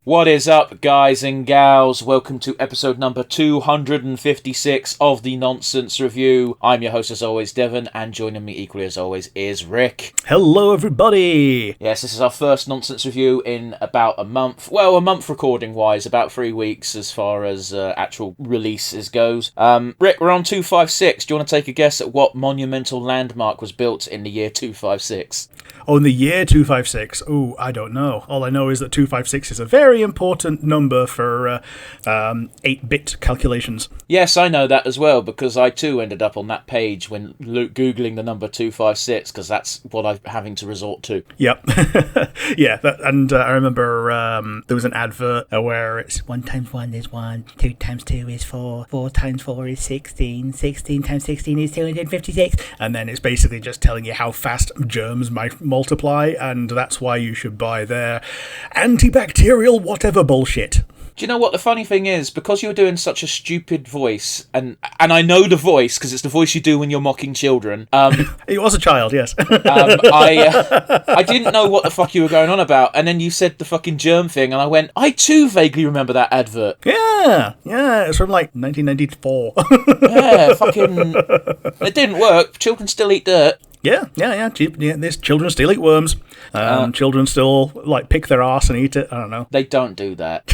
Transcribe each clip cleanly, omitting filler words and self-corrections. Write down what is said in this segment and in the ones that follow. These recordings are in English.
What is up, guys and gals? Welcome to episode number 256 of the Nonsense Review. I'm your host, as always, Devon, and joining me equally as always is Rick. Hello, everybody! Yes, this is our first Nonsense Review in about a month. Well, a month recording-wise, about 3 weeks as far as actual releases goes. Rick, we're on 256. Do you want to take a guess at what monumental landmark was built in the year 256? Oh, in the year 256? Ooh, I don't know. All I know is that 256 is a very important number for 8-bit calculations. Yes, I know that as well, because I too ended up on that page when Googling the number 256, because that's what I'm having to resort to. Yep. Yeah, I remember there was an advert where it's 1 times 1 is 1, 2 times 2 is 4, 4 times 4 is 16, 16 times 16 is 256, and then it's basically just telling you how fast germs might multiply, and that's why you should buy their antibacterial whatever bullshit. Do you know what the funny thing is? Because you're doing such a stupid voice, and I know the voice, because it's the voice you do when you're mocking children. It was a child, yes. I didn't know what the fuck you were going on about, and then you said the fucking germ thing, and I went, I too vaguely remember that advert. Yeah, it's from like 1994. Yeah, fucking... It didn't work. Children still eat dirt. Yeah. These children still eat worms. Children still pick their arse and eat it. I don't know. They don't do that.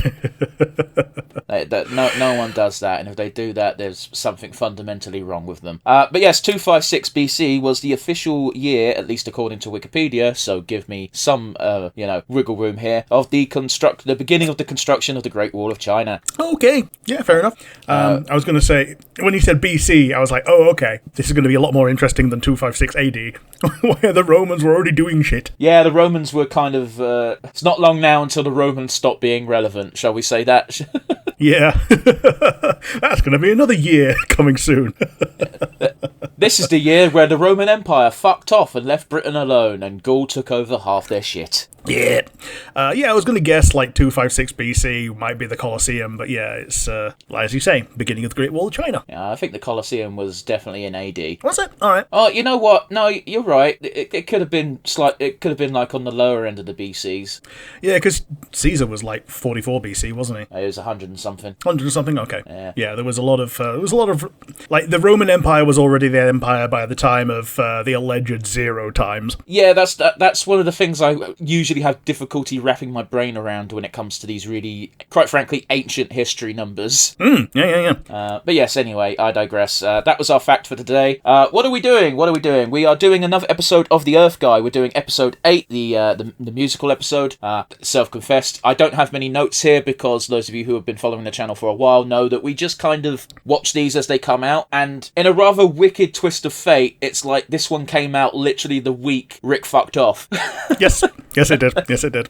No one does that, and if they do that, there's something fundamentally wrong with them. But yes, 256 BC was the official year, at least according to Wikipedia. So give me some, wiggle room here of the beginning of the construction of the Great Wall of China. Okay, yeah, fair enough. I was going to say, when you said BC, I was like, oh, okay, this is going to be a lot more interesting than 256 AD. Where the Romans were already doing shit. Yeah, the Romans were kind of... it's not long now until the Romans stop being relevant, shall we say that? Yeah. That's going to be another year coming soon. This is the year where the Roman Empire fucked off and left Britain alone, and Gaul took over half their shit. Yeah. I was going to guess 256 BC might be the Colosseum, but yeah, it's, as you say, beginning of the Great Wall of China. Yeah, I think the Colosseum was definitely in AD. Was it? Alright. Oh, you know what? No, you're right. It could have been it could have been on the lower end of the BCs. Yeah, because Caesar was 44 BC, wasn't he? It was 100 and something. 100 and something? Okay. Yeah, there was a lot of, the Roman Empire was already the empire by the time of the alleged 0 times. Yeah, that's one of the things I usually have difficulty wrapping my brain around when it comes to these really, quite frankly, ancient history numbers. Yeah. But yes, anyway, I digress. That was our fact for today. What are we doing? We are doing another episode of The Earth Guy. We're doing episode 8, the musical episode. Self-confessed. I don't have many notes here because those of you who have been following the channel for a while know that we just kind of watch these as they come out, and in a rather wicked twist of fate, it's like this one came out literally the week Rick fucked off. Yes, it did.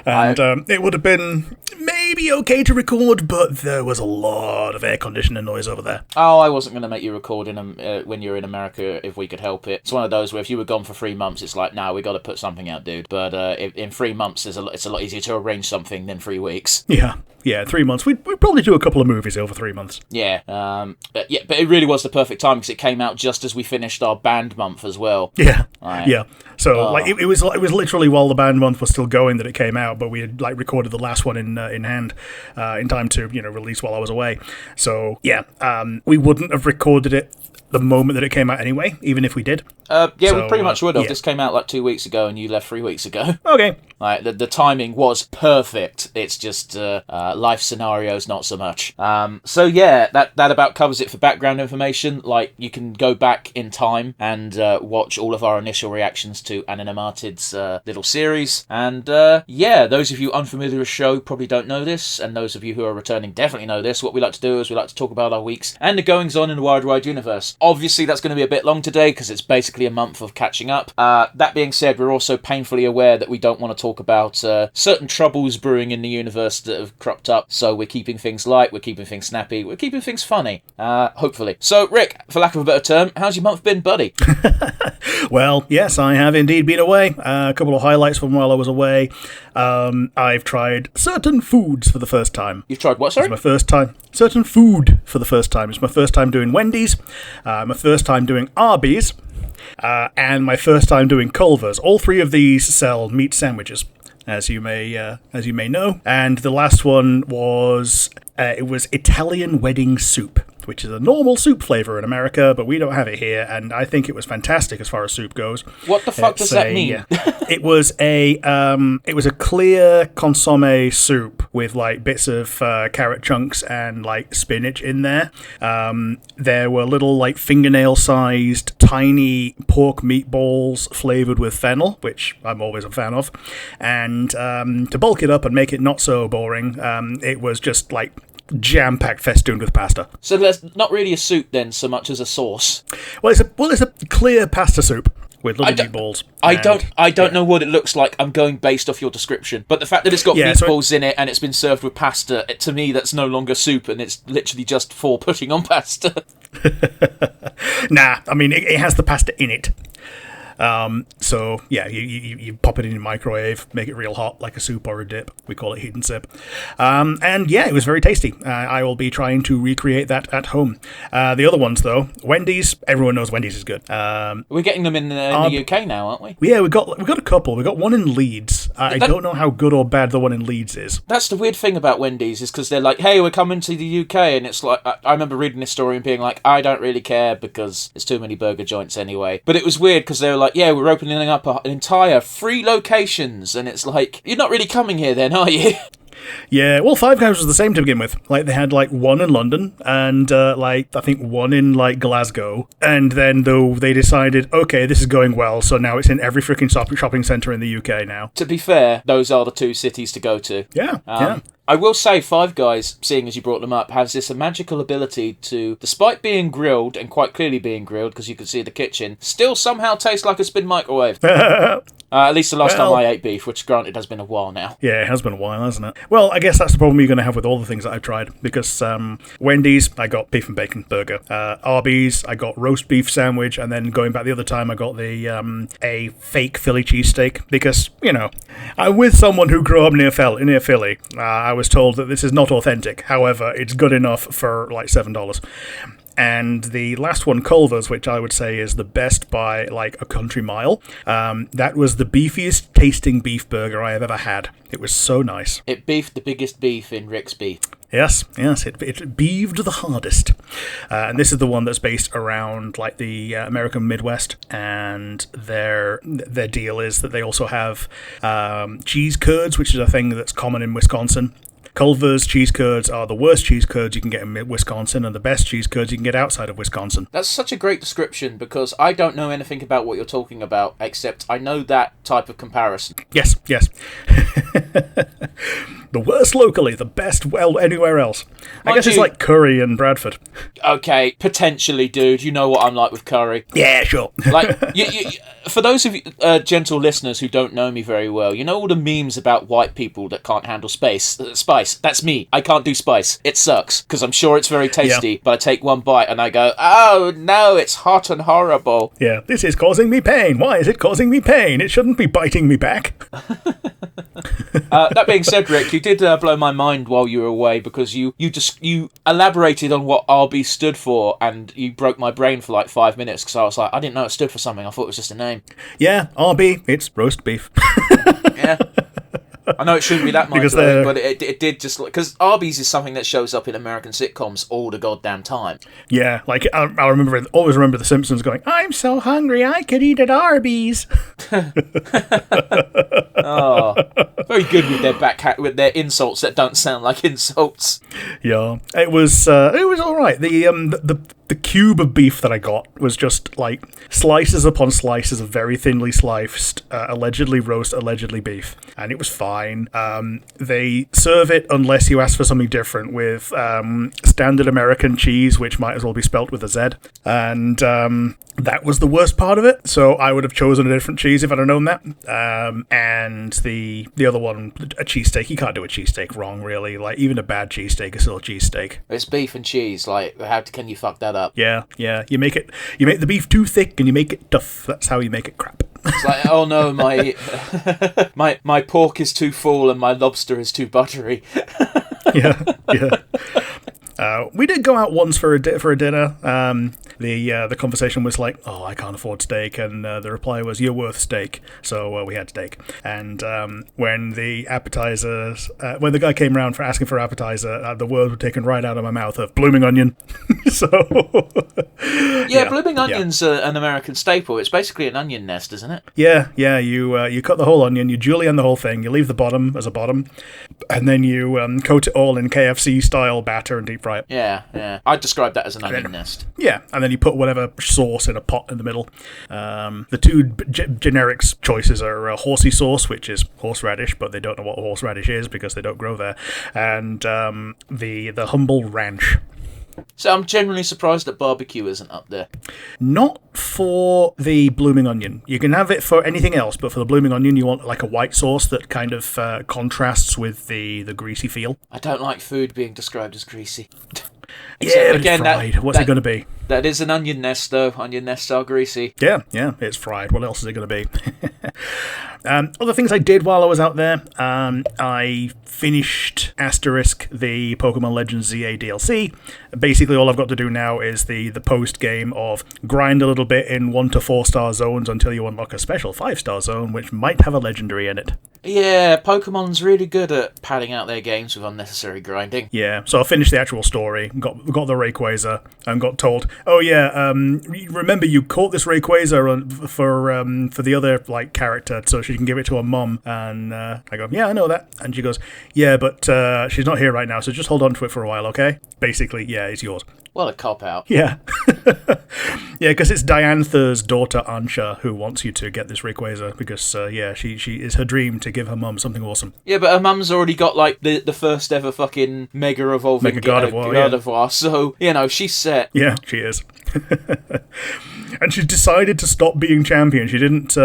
And it would have been maybe okay to record, but there was a lot of air conditioning noise over there. Oh, I wasn't going to make you record when you're in America if we could help it. It's one of those where if you were gone for 3 months, it's like, we got to put something out, dude. But in 3 months, it's a lot easier to arrange something than 3 weeks. Yeah, 3 months. We'd probably do a couple of movies over 3 months. Yeah, but it really was the perfect time because it came out just as we finished our band month as well. Yeah, yeah. So it was literally while the band month was still going that it came out, but we had recorded the last one in hand in time to release while I was away. So yeah, we wouldn't have recorded it the moment that it came out anyway, even if we did. We pretty much would have. Yeah. This came out 2 weeks ago and you left 3 weeks ago. Okay. The timing was perfect. It's just life scenarios, not so much. So yeah, that about covers it for background information. You can go back in time and watch all of our initial reactions to Animated's little series. And those of you unfamiliar with the show probably don't know this, and those of you who are returning definitely know this. What we like to do is we like to talk about our weeks and the goings-on in the wide universe. Obviously, that's going to be a bit long today because it's basically a month of catching up. That being said, we're also painfully aware that we don't want to talk about certain troubles brewing in the universe that have cropped up, so we're keeping things light, we're keeping things snappy, we're keeping things funny, hopefully. So, Rick, for lack of a better term, how's your month been, buddy? Well, yes, I have indeed been away. A couple of highlights from while I was away. I've tried certain foods for the first time. You've tried what, sorry? It's my first time. Certain food for the first time. It's my first time doing Wendy's, my first time doing Arby's, and my first time doing Culver's. All three of these sell meat sandwiches. as you may know. And the last one was it was Italian wedding soup, which is a normal soup flavor in America, but we don't have it here, and I think it was fantastic as far as soup goes. What the fuck does that mean? It was a clear consomme soup with like bits of carrot chunks and like spinach in there. There were little like fingernail-sized tiny pork meatballs flavored with fennel, which I'm always a fan of. And to bulk it up and make it not so boring, it was just like jam-packed festooned with pasta. So there's not really a soup then, so much as a sauce. Well, it's a clear pasta soup with little meatballs. I don't know what it looks like. I'm going based off your description, but the fact that it's got meatballs in it and it's been served with pasta, to me that's no longer soup, and it's literally just for putting on pasta. Nah, I mean it has the pasta in it. So yeah, you pop it in your microwave, make it real hot like a soup or a dip. We call it heat and sip. And yeah, it was very tasty. I will be trying to recreate that at home. The other ones though, Wendy's. Everyone knows Wendy's is good. We're getting them in the UK now, aren't we? Yeah, we got a couple. We got one in Leeds. I don't know how good or bad the one in Leeds is. That's the weird thing about Wendy's, is because they're like, hey, we're coming to the UK, and it's like, I remember reading this story and being like, I don't really care because there's too many burger joints anyway. But it was weird because they were like, yeah, we're opening up an entire 3 locations, and it's like, you're not really coming here then, are you? Yeah, well, Five Guys was the same to begin with. Like, they had, like, one in London and, like, I think one in, like, Glasgow. And then, though, they decided, okay, this is going well, so now it's in every freaking shopping centre in the UK now. To be fair, those are the 2 cities to go to. Yeah, yeah. I will say Five Guys, seeing as you brought them up, has this magical ability to, despite being grilled, and quite clearly being grilled, because you can see the kitchen, still somehow taste like it's been microwaved. At least the last time I ate beef, which granted has been a while now. Yeah, it has been a while, hasn't it? Well, I guess that's the problem you're going to have with all the things that I've tried, because Wendy's, I got beef and bacon burger. Arby's, I got roast beef sandwich, and then going back the other time, I got the a fake Philly cheesesteak, because, you know, I'm with someone who grew up near Philly. I was told that this is not authentic. However, it's good enough for like $7. And the last one, Culver's, which I would say is the best by like a country mile, that was the beefiest tasting beef burger I have ever had. It was so nice. It beefed the biggest beef in Rick's beef. Yes, it beeved the hardest. And this is the one that's based around like the American Midwest, and their deal is that they also have cheese curds, which is a thing that's common in Wisconsin. Culver's cheese curds are the worst cheese curds you can get in Wisconsin, and the best cheese curds you can get outside of Wisconsin. That's such a great description, because I don't know anything about what you're talking about, except I know that type of comparison. Yes. The worst locally, the best anywhere else. I guess it's like curry in Bradford. Okay, potentially, dude. You know what I'm like with curry. Yeah, sure. Like, for those of you gentle listeners who don't know me very well, you know all the memes about white people that can't handle spice? That's me. I can't do spice. It sucks, because I'm sure it's very tasty, but I take one bite and I go, oh no, it's hot and horrible. Yeah, this is causing me pain. Why is it causing me pain? It shouldn't be biting me back. That being said, Rick, you did blow my mind while you were away, because you elaborated on what RB stood for, and you broke my brain for like 5 minutes, because I was like, I didn't know it stood for something. I thought it was just a name. Yeah, RB, it's roast beef. Yeah. I know it shouldn't be that mind-blowing, but it did just... Because Arby's is something that shows up in American sitcoms all the goddamn time. Yeah, like, I always remember The Simpsons going, I'm so hungry, I could eat at Arby's. Oh, very good with their insults that don't sound like insults. Yeah, it was all right. The cube of beef that I got was just like slices upon slices of very thinly sliced, allegedly roast, allegedly beef, and it was fine. They serve it, unless you ask for something different, with standard American cheese, which might as well be spelt with a Z, and that was the worst part of it. So I would have chosen a different cheese if I'd have known that. And the other one, a cheesesteak. You can't do a cheesesteak wrong, really. Like, even a bad cheesesteak is still a cheesesteak. It's beef and cheese. Like, how can you fuck that up? Yeah. You make the beef too thick and you make it tough. That's how you make it crap. It's like, oh no, my pork is too full and my lobster is too buttery. Yeah. We did go out once for a dinner. The conversation was like, "Oh, I can't afford steak," and the reply was, "You're worth steak." So we had steak. And when the appetizers, when the guy came around for asking for appetizer, the words were taken right out of my mouth of blooming onion. So yeah, blooming onion's an American staple. It's basically an onion nest, isn't it? Yeah. You cut the whole onion, you julienne the whole thing, you leave the bottom as a bottom, and then you coat it all in KFC style batter and deep fry it. Yeah. I'd describe that as an onion nest. Yeah, and then you put whatever sauce in a pot in the middle. The two generic choices are horsey sauce, which is horseradish, but they don't know what horseradish is because they don't grow there, and the humble ranch. So I'm generally surprised that barbecue isn't up there. Not for the blooming onion. You can have it for anything else, but for the blooming onion, you want like a white sauce that kind of contrasts with the greasy feel. I don't like food being described as greasy. Yeah, but again, it's fried. What's it going to be? That is an onion nest, though. Onion nests are greasy. Yeah, it's fried. What else is it going to be? Other things I did while I was out there, I finished Asterisk, the Pokemon Legends ZA DLC. Basically, all I've got to do now is the post-game of grind a little bit in 1 to 4 star zones until you unlock a special 5-star zone, which might have a legendary in it. Yeah, Pokemon's really good at padding out their games with unnecessary grinding. Yeah, so I finished the actual story, got the Rayquaza, and got told, "Oh yeah, remember you caught this Rayquaza for the other like character, so she can give it to her mum." And I go, "Yeah, I know that." And she goes, "Yeah, but she's not here right now, so just hold on to it for a while, okay?" Basically, yeah, it's yours. Well, a cop-out. Yeah. Yeah, because it's Diantha's daughter, Ansha, who wants you to get this Rayquaza, because, she is her dream to give her mum something awesome. Yeah, but her mum's already got, like, the first ever fucking Mega Evolving Gardevoir, so, she's set. Yeah, she is. And she's decided to stop being champion. She didn't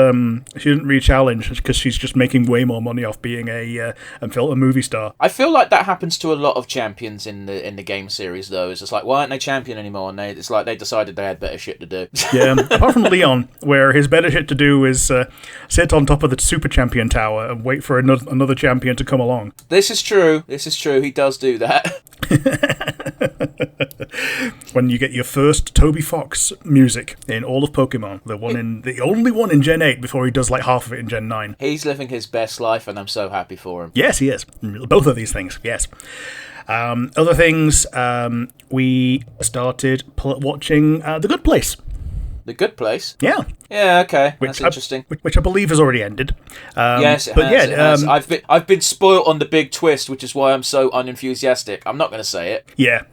re-challenge because she's just making way more money off being a movie star. I feel like that happens to a lot of champions in the game series, though. It's just like, why aren't they champion anymore? And it's like they decided they had better shit to do. Yeah, apart from Leon, where his better shit to do is sit on top of the Super Champion Tower and wait for another champion to come along. This is true. He does do that. When you get your first Toby Fox music in all of Pokemon, the only one in Gen 8 before he does like half of it in Gen 9. He's living his best life, and I'm so happy for him. Yes, he is. Both of these things, yes. Other things, we started watching The Good Place. The Good Place? Yeah. Yeah, okay. That's interesting. Which I believe has already ended. Yes, it has. I've been spoiled on the big twist, which is why I'm so unenthusiastic. I'm not going to say it. Yeah,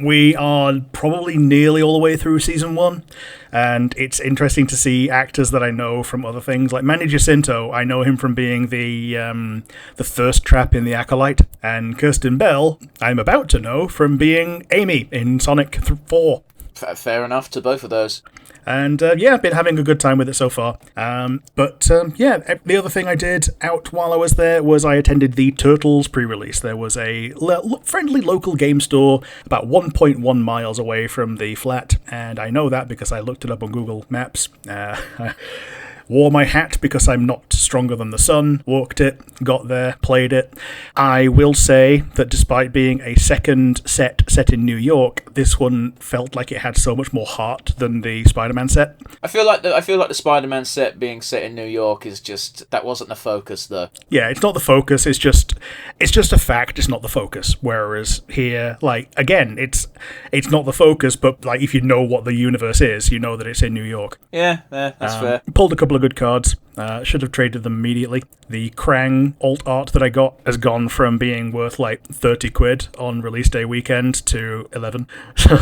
we are probably nearly all the way through season 1, and it's interesting to see actors that I know from other things. Like Manny Jacinto, I know him from being the Thirst Trap in The Acolyte, and Kirsten Bell, I'm about to know from being Amy in Sonic 4. Fair enough to both of those. And I've been having a good time with it so far. The other thing I did out while I was there was I attended the Turtles pre-release. There was a friendly local game store about 1.1 miles away from the flat, and I know that because I looked it up on Google Maps. Wore my hat because I'm not stronger than the sun, walked it, got there, played it. I will say that despite being a second set in New York, this one felt like it had so much more heart than the Spider-Man set. I feel like the Spider-Man set being set in New York is just, that wasn't the focus though. Yeah, it's not the focus, it's just a fact, it's not the focus. Whereas here, like, again, it's not the focus, but like if you know what the universe is, you know that it's in New York. Yeah, that's fair. Pulled a couple of good cards. Should have traded them immediately. The Krang alt art that I got has gone from being worth like 30 quid on release day weekend to 11. So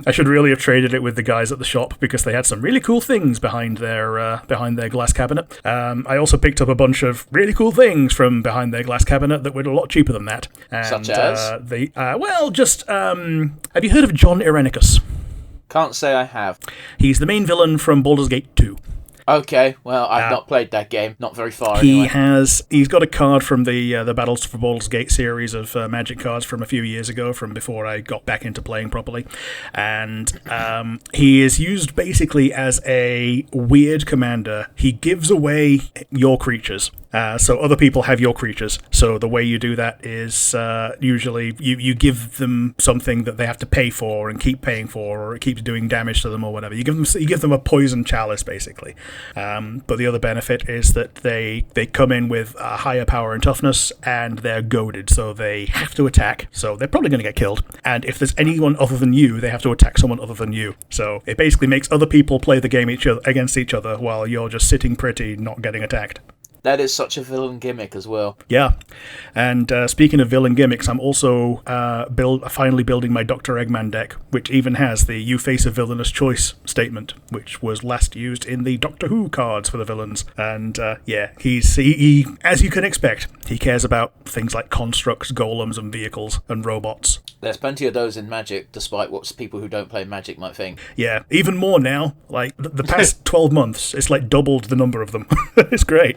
I should really have traded it with the guys at the shop because they had some really cool things behind their glass cabinet. I also picked up a bunch of really cool things from behind their glass cabinet that were a lot cheaper than that. And, such as? have you heard of John Irenicus? Can't say I have. He's the main villain from Baldur's Gate 2. Okay, well, I've not played that game, not very far anyway. He's got a card from the Battles for Baldur's Gate series of Magic cards from a few years ago, from before I got back into playing properly. And he is used basically as a weird commander. He gives away your creatures. So other people have your creatures. So the way you do that is usually you give them something that they have to pay for and keep paying for, or it keeps doing damage to them or whatever. You give them a poison chalice basically. But the other benefit is that they come in with a higher power and toughness, and they're goaded, so they have to attack. So they're probably going to get killed. And if there's anyone other than you, they have to attack someone other than you. So it basically makes other people play the game against each other while you're just sitting pretty, not getting attacked. That is such a villain gimmick as well. Yeah. And speaking of villain gimmicks, I'm also finally building my Dr. Eggman deck, which even has the "You face a villainous choice" statement, which was last used in the Doctor Who cards for the villains. And he, as you can expect, he cares about things like constructs, golems, and vehicles, and robots. There's plenty of those in Magic, despite what people who don't play Magic might think. Yeah, even more now. Like, the past 12 months, it's like doubled the number of them. It's great.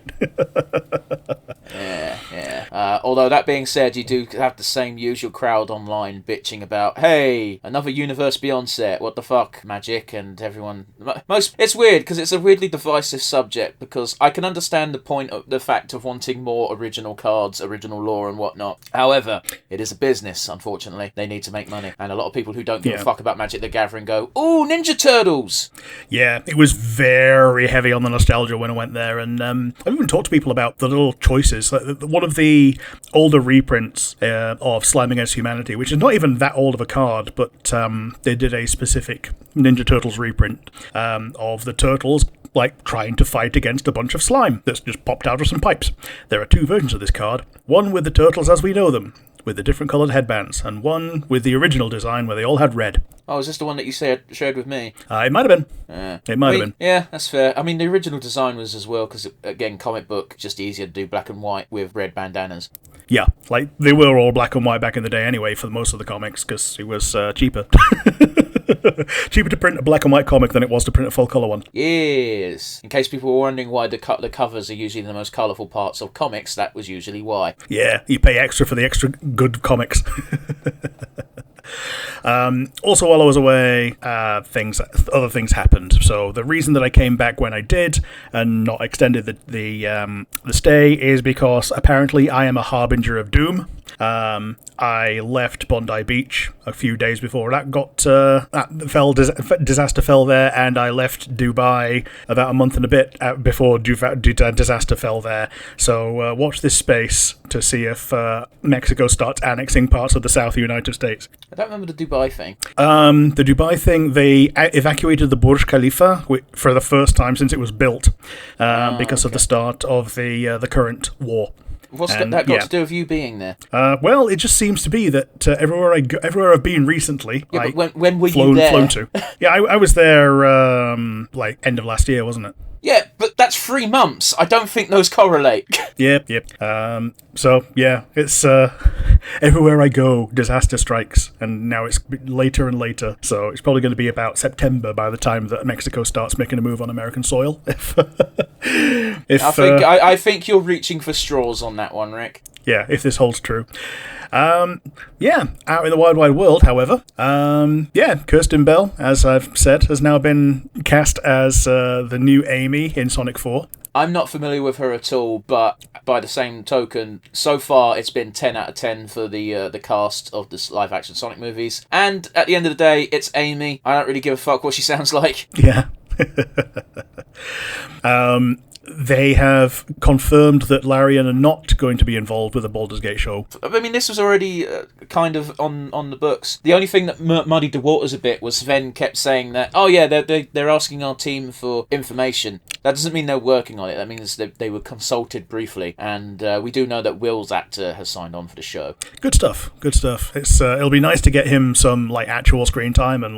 Yeah. Although, that being said, you do have the same usual crowd online bitching about, hey, another Universe Beyond set, what the fuck, Magic, and everyone... It's weird, because it's a weirdly divisive subject, because I can understand the fact of wanting more original cards, original lore and whatnot. However, it is a business, unfortunately. They need to make money. And a lot of people who don't give a fuck about Magic the Gathering go, ooh, Ninja Turtles! Yeah, it was very heavy on the nostalgia when I went there, and I've even talked to people about the little choices. Like, one of the older reprints of Slime Against Humanity, which is not even that old of a card, but they did a specific Ninja Turtles reprint of the turtles like trying to fight against a bunch of slime that's just popped out of some pipes. There are two versions of this card. One with the turtles as we know them, with the different coloured headbands, and one with the original design where they all had red. Oh, is this the one that you shared with me? It might have been. It might have been. Yeah, that's fair. I mean, the original design was as well, because, again, comic book, just easier to do black and white with red bandanas. Yeah, like, they were all black and white back in the day anyway for most of the comics, because it was cheaper. Cheaper to print a black and white comic than it was to print a full colour one. Yes. In case people were wondering why the covers are usually the most colourful parts of comics, that was usually why. Yeah, you pay extra for the extra good comics. Also, while I was away, other things happened. So the reason that I came back when I did and not extended the stay is because apparently I am a harbinger of doom. I left Bondi Beach a few days before disaster fell there, and I left Dubai about a month and a bit before disaster fell there. So watch this space to see if Mexico starts annexing parts of the South United States. I don't remember the Dubai thing. The Dubai thing, they evacuated the Burj Khalifa for the first time since it was built because of the start of the current war. What's that got to do with you being there? Well, it just seems to be that everywhere I've been recently, but when were you there? Flown to. Yeah, I was there end of last year, wasn't it? Yeah, but that's 3 months. I don't think those correlate. Yep. So, yeah, it's everywhere I go, disaster strikes, and now it's later and later. So it's probably going to be about September by the time that Mexico starts making a move on American soil. I think you're reaching for straws on that one, Rick. Yeah, if this holds true. Out in the wide, wide world, however, Kirsten Bell, as I've said, has now been cast as the new Amy in Sonic 4. I'm not familiar with her at all, but by the same token, so far it's been 10 out of 10 for the cast of the live-action Sonic movies. And at the end of the day, it's Amy. I don't really give a fuck what she sounds like. Yeah. They have confirmed that Larian are not going to be involved with the Baldur's Gate show. I mean, this was already kind of on the books. The only thing that muddied the waters a bit was Sven kept saying that, oh yeah, they're asking our team for information. That doesn't mean they're working on it. That means they were consulted briefly. And we do know that Will's actor has signed on for the show. Good stuff. It's it'll be nice to get him some actual screen time and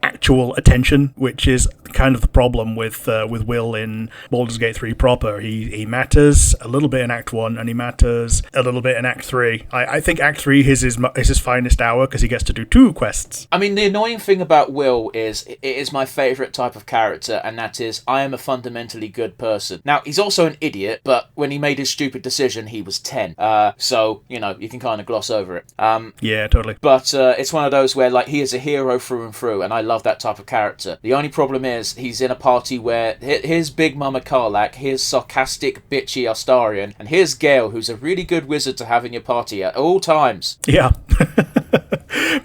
actual attention, which is kind of the problem with Will in Baldur's Gate 3 proper. He matters a little bit in Act 1, and he matters a little bit in Act 3. I think Act 3 is his finest hour, because he gets to do 2 quests. I mean, the annoying thing about Will is, it is my favourite type of character, and that is, I am a fundamentally good person. Now, he's also an idiot, but when he made his stupid decision, he was 10. So, you can kind of gloss over it. Yeah, totally. But it's one of those where, he is a hero through and through, and I love that type of character. The only problem is, he's in a party where here's Big Mama Karlak, here's sarcastic, bitchy Astarion, and here's Gale, who's a really good wizard to have in your party at all times. Yeah.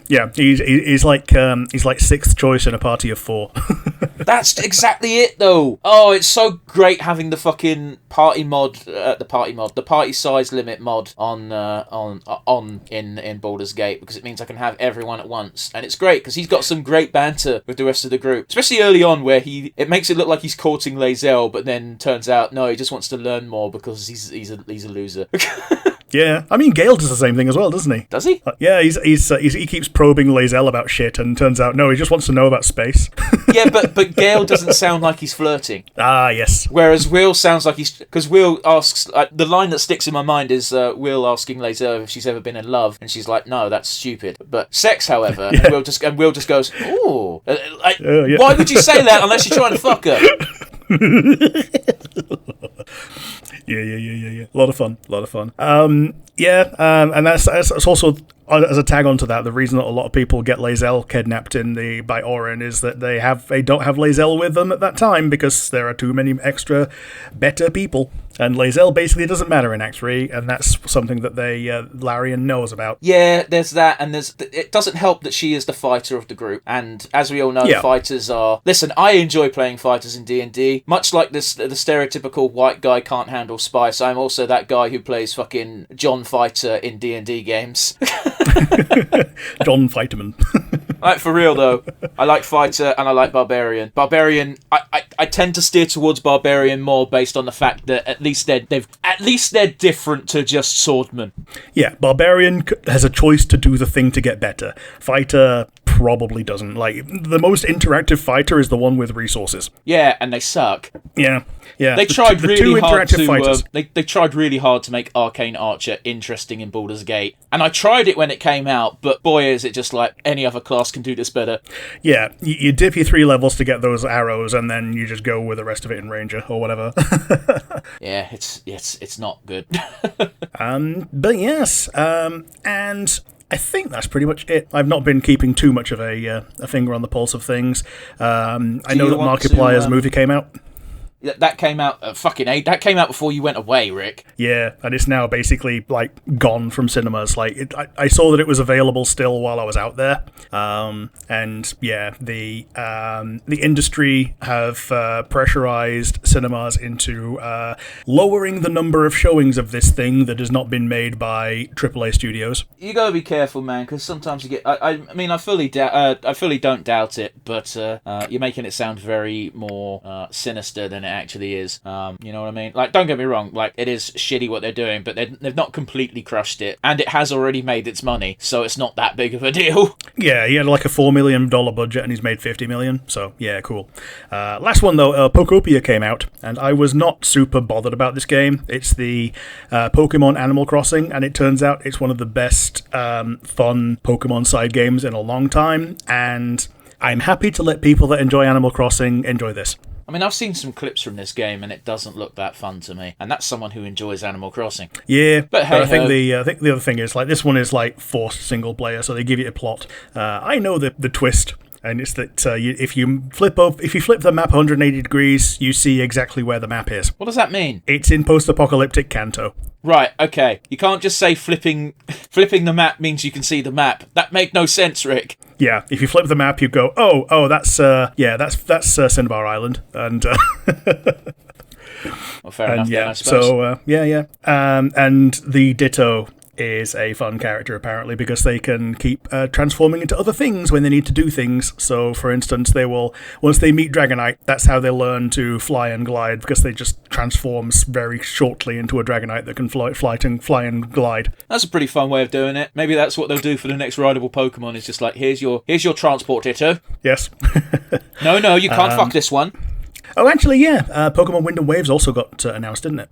Yeah, he's like sixth choice in a party of 4. That's exactly it, though. Oh, it's so great having the fucking party size limit mod in Baldur's Gate, because it means I can have everyone at once, and it's great because he's got some great banter with the rest of the group, especially early on where it makes it look like he's courting Lae'zel, but then turns out no, he just wants to learn more because he's a loser. Yeah, I mean, Gale does the same thing as well, doesn't he? Does he? Yeah, he keeps probing Lae'zel about shit, and turns out, no, he just wants to know about space. Yeah, but Gale doesn't sound like he's flirting. Ah, yes. Whereas Will sounds like he's... Because Will asks... the line that sticks in my mind is Will asking Lae'zel if she's ever been in love, and she's like, no, that's stupid. But sex, however, yeah. and Will just goes, ooh. Yeah. Why would you say that unless you're trying to fuck her? Yeah. A lot of fun. And that's also, as a tag onto that, the reason that a lot of people get Lae'zel kidnapped by Orin is that they don't have Lae'zel with them at that time because there are too many extra better people. And Lae'zel basically doesn't matter in Act 3, and that's something that Larian knows about. Yeah, there's that, and it doesn't help that she is the fighter of the group, and as we all know, fighters are... Listen, I enjoy playing fighters in D&D, much like the stereotypical white guy can't handle spice. I'm also that guy who plays fucking John Fighter in D&D games. John Fighterman. Like, for real though, I like fighter and I like barbarian. Barbarian, I tend to steer towards barbarian more based on the fact that at least they're different to just swordmen. Yeah, barbarian has a choice to do the thing to get better. Fighter probably doesn't. Like, the most interactive fighter is the one with resources. Yeah, and they suck. Yeah. They tried really hard to they tried really hard to make Arcane Archer interesting in Baldur's Gate, and I tried it when it came out, but boy is it just like any other class can do this better. Yeah, you dip your 3 levels to get those arrows, and then you just go with the rest of it in Ranger or whatever. Yeah, it's not good. But yes, and I think that's pretty much it. I've not been keeping too much of a finger on the pulse of things. I know that Markiplier's movie came out. That came out that came out before you went away, Rick. Yeah, and it's now basically like gone from cinemas. Like I saw that it was available still while I was out there. And yeah, the industry have pressurized cinemas into lowering the number of showings of this thing that has not been made by AAA studios. You gotta be careful, man, because sometimes you get. I mean, I fully don't doubt it, but you're making it sound very more sinister than it actually is. You know what I mean? Like, don't get me wrong, like, it is shitty what they're doing, but they've not completely crushed it, and it has already made its money, so it's not that big of a deal. Yeah, he had like a $4 million budget and he's made $50 million, so yeah, cool. Last one though, Pokopia came out, and I was not super bothered about this game. It's the Pokemon Animal Crossing, and it turns out it's one of the best fun Pokemon side games in a long time, and I'm happy to let people that enjoy Animal Crossing enjoy this. I mean, I've seen some clips from this game, and it doesn't look that fun to me. And that's someone who enjoys Animal Crossing. Yeah, but hey, I think the other thing is, like, this one is like forced single player, so they give you a plot. I know the twist, and it's that if you flip the map 180 degrees, you see exactly where the map is. What does that mean? It's in post-apocalyptic Kanto. Right, okay. You can't just say flipping the map means you can see the map. That make no sense, Rick. Yeah, if you flip the map, you go, oh, that's Cinnabar Island, and well, fair enough. Yeah, then, I suppose. So and the Ditto is a fun character apparently because they can keep transforming into other things when they need to do things. So, for instance, they will, once they meet Dragonite, that's how they learn to fly and glide, because they just transforms very shortly into a Dragonite that can fly and glide. That's a pretty fun way of doing it. Maybe that's what they'll do for the next rideable Pokemon. It's just like, here's your transport Ditto. Yes. No, you can't fuck this one. Oh, actually, yeah. Pokemon Wind and Waves also got announced, didn't it?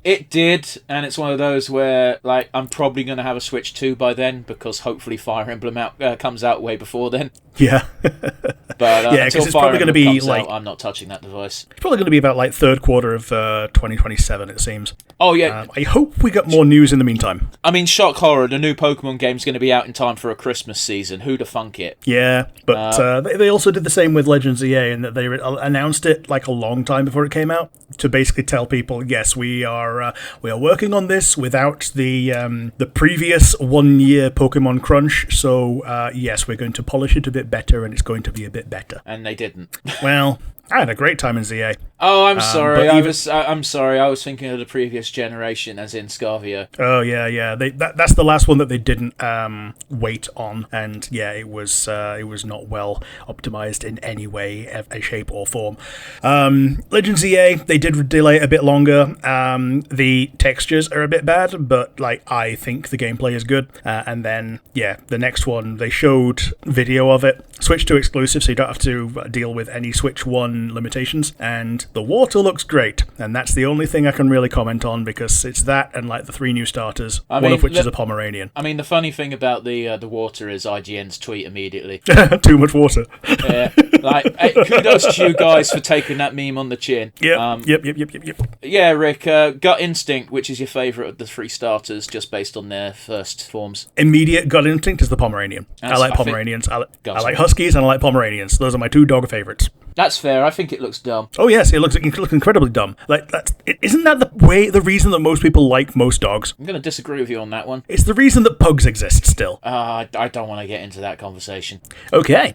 It did, and it's one of those where, like, I'm probably going to have a Switch 2 by then, because hopefully Fire Emblem comes out way before then. Yeah. But yeah, because it's probably going to be like... I'm not touching that device. It's probably going to be about, like, third quarter of 2027, it seems. Oh, yeah. I hope we get more news in the meantime. I mean, shock horror, the new Pokemon game's going to be out in time for a Christmas season. Who'd have thunk it? Yeah, but they also did the same with Legends EA in that they announced it like a long time before it came out to basically tell people, yes, we are working on this without the previous 1 year Pokemon crunch. So yes, we're going to polish it a bit better, and it's going to be a bit better. And they didn't. Well, I had a great time in ZA. Oh, I'm sorry. I'm sorry. I was thinking of the previous generation, as in Scarvio. Oh yeah. That's the last one that they didn't wait on, and yeah, it was not well optimized in any way, shape, or form. Legends EA, they did delay it a bit longer. The textures are a bit bad, but like I think the gameplay is good. And then the next one they showed video of it. Switch 2 exclusive, so you don't have to deal with any Switch 1 limitations, and the water looks great, and that's the only thing I can really comment on, because it's that and like the 3 new starters, one of which is a Pomeranian. I mean, the funny thing about the water is IGN's tweet immediately. Too much water. Yeah, like, hey, kudos to you guys for taking that meme on the chin. Yep. Yeah, Rick, Gut Instinct, which is your favourite of the 3 starters, just based on their first forms? Immediate Gut Instinct is the Pomeranian. I like Pomeranians. I like Huskies, and I like Pomeranians. Those are my 2 dog favourites. That's fair. I think it looks dumb. Oh yes, it looks incredibly dumb. Like isn't that the reason that most people like most dogs? I'm going to disagree with you on that one. It's the reason that pugs exist still. I don't want to get into that conversation. Okay,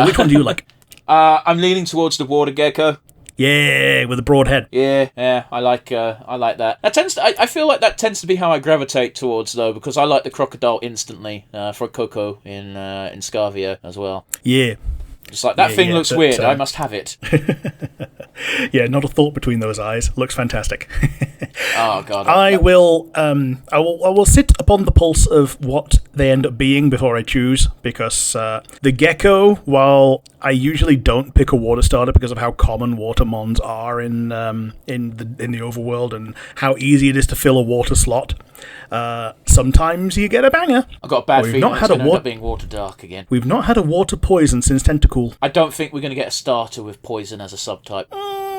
which one do you like? I'm leaning towards the water gecko. Yeah, with a broad head. Yeah, I like that. I feel like that tends to be how I gravitate towards, though, because I like the crocodile instantly for Coco in Scarvio as well. Yeah. Just like, that thing looks weird, I must have it. Yeah, not a thought between those eyes. Looks fantastic. Oh god. I will sit upon the pulse of what they end up being before I choose, because the gecko, while I usually don't pick a water starter because of how common water mons are in the overworld and how easy it is to fill a water slot, sometimes you get a banger. I've got a bad feeling it's going to end up being water dark again. We've not had a water poison since Tentacool. I don't think we're going to get a starter with poison as a subtype.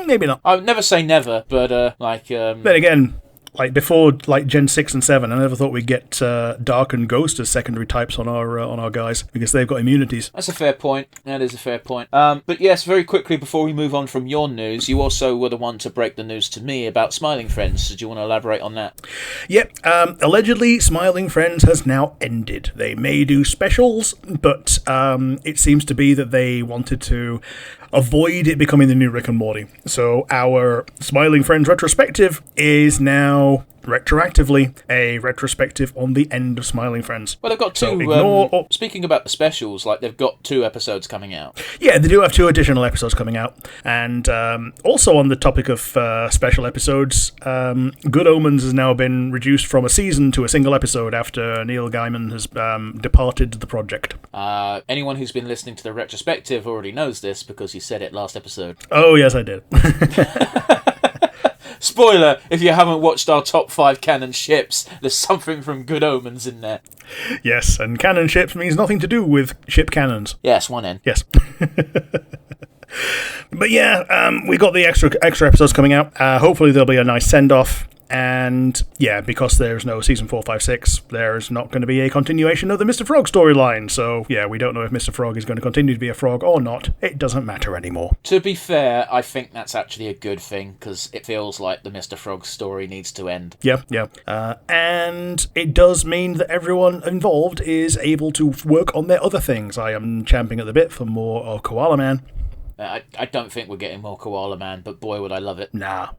Maybe not. I would never say never, but Then again, like before, like Gen 6 and 7, I never thought we'd get Dark and Ghost as secondary types on our guys, because they've got immunities. That's a fair point. That is a fair point. But yes, very quickly before we move on from your news, you also were the one to break the news to me about Smiling Friends. Do you want to elaborate on that? Yep. Allegedly, Smiling Friends has now ended. They may do specials, but it seems to be that they wanted to avoid it becoming the new Rick and Morty. So our Smiling Friends retrospective is now retroactively a retrospective on the end of Smiling Friends. Well, they've got 2. Speaking about the specials, like they've got 2 episodes coming out. Yeah, they do have 2 additional episodes coming out. And also on the topic of special episodes, Good Omens has now been reduced from a season to a single episode after Neil Gaiman has departed the project. Anyone who's been listening to the retrospective already knows this because you said it last episode. Oh, yes, I did. Spoiler, if you haven't watched our top 5 canon ships, there's something from Good Omens in there. Yes, and canon ships means nothing to do with ship cannons. Yes, one N. Yes. But yeah, we got the extra episodes coming out. Hopefully there'll be a nice send-off. And yeah, because there's no season 4, 5, 6, there's not going to be a continuation of the Mr. Frog storyline. So yeah, we don't know if Mr. Frog is going to continue to be a frog or not. It doesn't matter anymore. To be fair, I think that's actually a good thing, because it feels like the Mr. Frog story needs to end. Yeah. And it does mean that everyone involved is able to work on their other things. I am champing at the bit for more of Koala Man. I don't think we're getting more Koala Man, but boy, would I love it. Nah,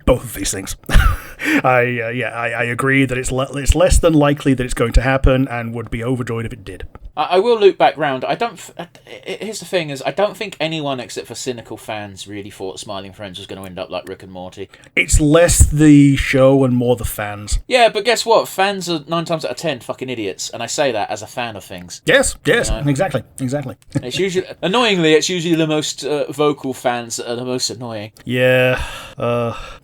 both of these things. I agree that it's less than likely that it's going to happen, and would be overjoyed if it did. I will loop back round. Here's the thing: I don't think anyone except for cynical fans really thought Smiling Friends was going to end up like Rick and Morty. It's less the show and more the fans. Yeah, but guess what? Fans are 9 times out of 10 fucking idiots, and I say that as a fan of things. Yes, exactly. It's usually the most vocal fans that are the most annoying. Yeah,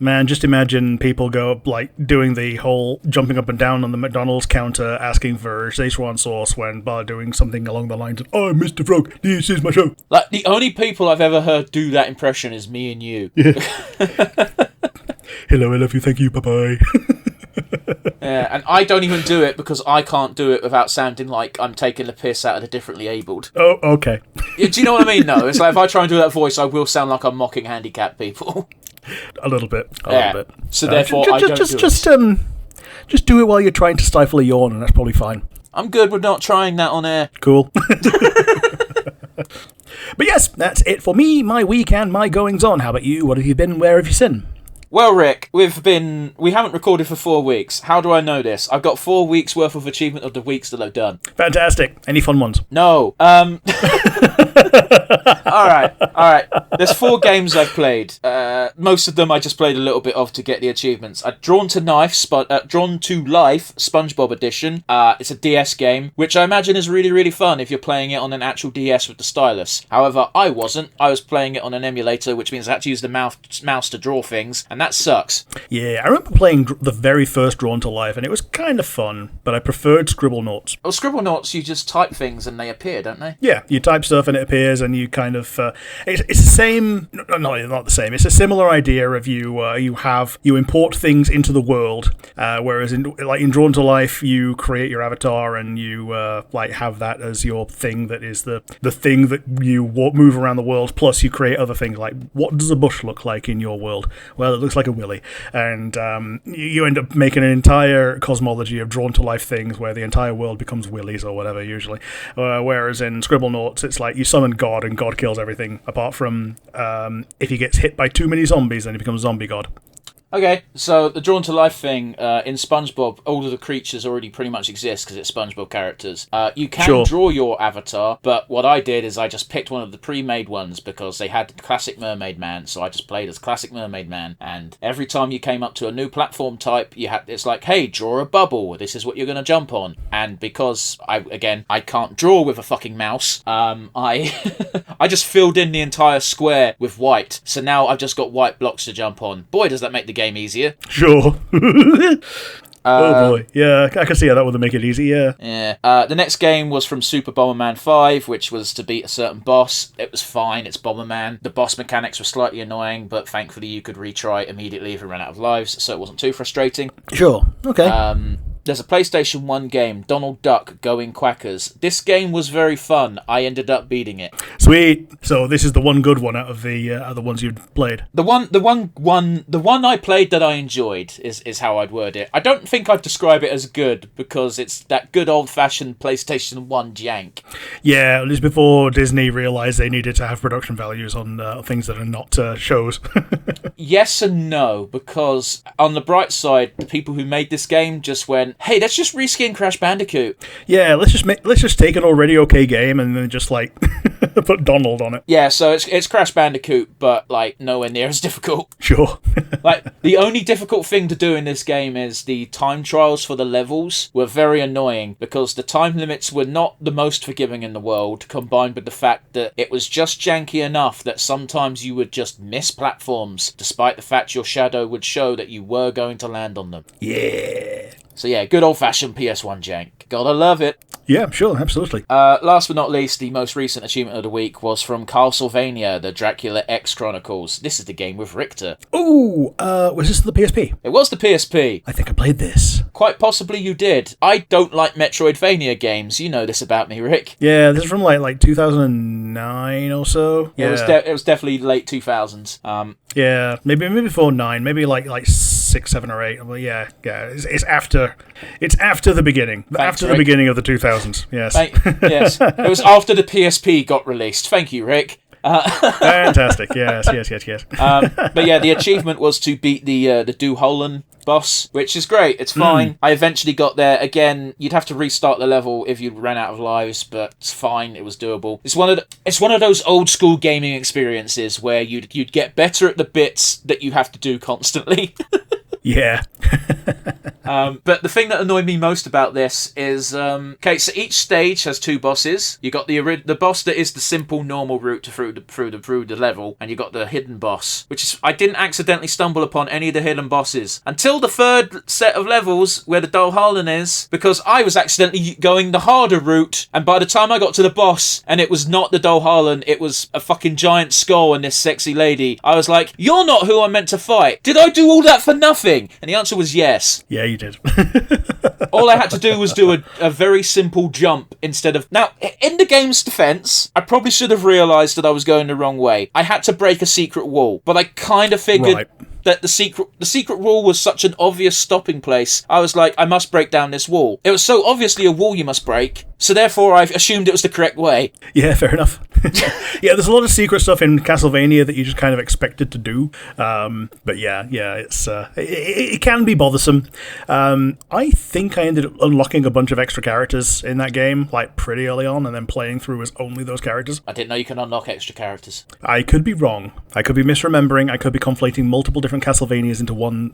man, just imagine people go like doing the whole jumping up and down on the McDonald's counter asking for Szechuan sauce when by doing something along the lines of, "Oh, Mr. Frog, this is my show." Like, the only people I've ever heard do that impression is me and you. hello, I love you, thank you, bye-bye. Yeah, and I don't even do it because I can't do it without sounding like I'm taking the piss out of the differently abled. Oh, okay. Do you know what I mean? No, it's like if I try and do that voice, I will sound like I'm mocking handicapped people. A little bit. A little bit. So therefore, I don't do it. Just do it while you're trying to stifle a yawn, and that's probably fine. I'm good with not trying that on air. Cool. But yes, that's it for me, my week, and my goings on. How about you? What have you been? Where have you been? Well, Rick, we haven't recorded for 4 weeks. How do I know this? I've got 4 weeks worth of achievement of the weeks that I've done. Fantastic. Any fun ones? No. Alright. There's 4 games I've played. Most of them I just played a little bit of to get the achievements. Drawn to Life, SpongeBob Edition. It's a DS game, which I imagine is really, really fun if you're playing it on an actual DS with the stylus. However, I wasn't. I was playing it on an emulator, which means I had to use the mouse to draw things, and that sucks. Yeah, I remember playing the very first Drawn to Life, and it was kind of fun, but I preferred Scribble Notes. Well, Scribble Notes, you just type things and they appear, don't they? Yeah, you type stuff and it appears, and you kind of... it's the same... No, not the same. It's a similar idea of you import things into the world, whereas in Drawn to Life, you create your avatar and you have that as your thing that is the thing that you move around the world, plus you create other things like, what does a bush look like in your world? Well, it looks like a willy. And you end up making an entire cosmology of Drawn to Life things where the entire world becomes willies or whatever, usually. Whereas in Scribble Notes, it's like you summon God and God kills everything, apart from if he gets hit by too many zombies, then he becomes Zombie God. Okay, so the Drawn to Life thing, in SpongeBob, all of the creatures already pretty much exist because it's SpongeBob characters. You can draw your avatar, but what I did is I just picked one of the pre-made ones because they had Classic Mermaid Man, so I just played as Classic Mermaid Man, and every time you came up to a new platform type, it's like, hey, draw a bubble, this is what you're going to jump on. And because, I can't draw with a fucking mouse, I just filled in the entire square with white, so now I've just got white blocks to jump on. Boy, does that make the game easier. Sure. Oh boy, yeah, I can see how that would make it easy, yeah. Yeah. The next game was from Super Bomberman 5, which was to beat a certain boss. It was fine, it's Bomberman. The boss mechanics were slightly annoying, but thankfully you could retry immediately if you ran out of lives, so it wasn't too frustrating. Sure, okay. There's a PlayStation 1 game, Donald Duck Going Quackers. This game was very fun. I ended up beating it. Sweet. So this is the one good one out of the other ones you've played. The one I played that I enjoyed is how I'd word it. I don't think I'd describe it as good because it's that good old-fashioned PlayStation 1 jank. Yeah, it was before Disney realised they needed to have production values on things that are not shows. Yes and no, because on the bright side, the people who made this game just went, hey, let's just reskin Crash Bandicoot. Yeah, let's just take an already okay game and then just put Donald on it. Yeah, so it's Crash Bandicoot, but nowhere near as difficult. Sure. The only difficult thing to do in this game is the time trials for the levels were very annoying because the time limits were not the most forgiving in the world, combined with the fact that it was just janky enough that sometimes you would just miss platforms, despite the fact your shadow would show that you were going to land on them. Yeah. So yeah, good old-fashioned PS1 jank. Gotta love it. Yeah, sure, absolutely. Last but not least, the most recent achievement of the week was from Castlevania, the Dracula X Chronicles. This is the game with Richter. Ooh, was this the PSP? It was the PSP. I think I played this. Quite possibly you did. I don't like Metroidvania games. You know this about me, Rick. Yeah, this is from like 2009 or so. Yeah. It was definitely late 2000s. Yeah, maybe before 9, maybe like 6, 7, or 8. Well, yeah. It's after the beginning. Thanks, after Rick. The beginning of the 2000s. Yes. Yes. It was after the PSP got released. Thank you, Rick. Fantastic. Yes. But yeah, the achievement was to beat the Duholen boss, which is great. It's fine. I eventually got there. Again, you'd have to restart the level if you ran out of lives, but it's fine. It was doable. It's one of those old school gaming experiences where you'd get better at the bits that you have to do constantly. Yeah. But the thing that annoyed me most about this is, okay, so each stage has two bosses. You got the boss that is the simple normal route through the level, and you got the hidden boss, which is, I didn't accidentally stumble upon any of the hidden bosses until the third set of levels where the Dolharlan is, because I was accidentally going the harder route, and by the time I got to the boss and it was not the Dolharlan, it was a fucking giant skull and this sexy lady, I was like, you're not who I'm meant to fight. Did I do all that for nothing? And the answer was yes. Yeah, you did. All I had to do was do a very simple jump instead of... Now, in the game's defense, I probably should have realized that I was going the wrong way. I had to break a secret wall, but I kind of figured... Right. That the secret wall was such an obvious stopping place. I was like, I must break down this wall. It was so obviously a wall you must break, so therefore I assumed it was the correct way. Yeah, fair enough. Yeah, there's a lot of secret stuff in Castlevania that you just kind of expected to do. But yeah, it's it can be bothersome. I think I ended up unlocking a bunch of extra characters in that game, like pretty early on, and then playing through as only those characters. I didn't know you can unlock extra characters. I could be wrong. I could be misremembering. I could be conflating multiple different Castlevanias into one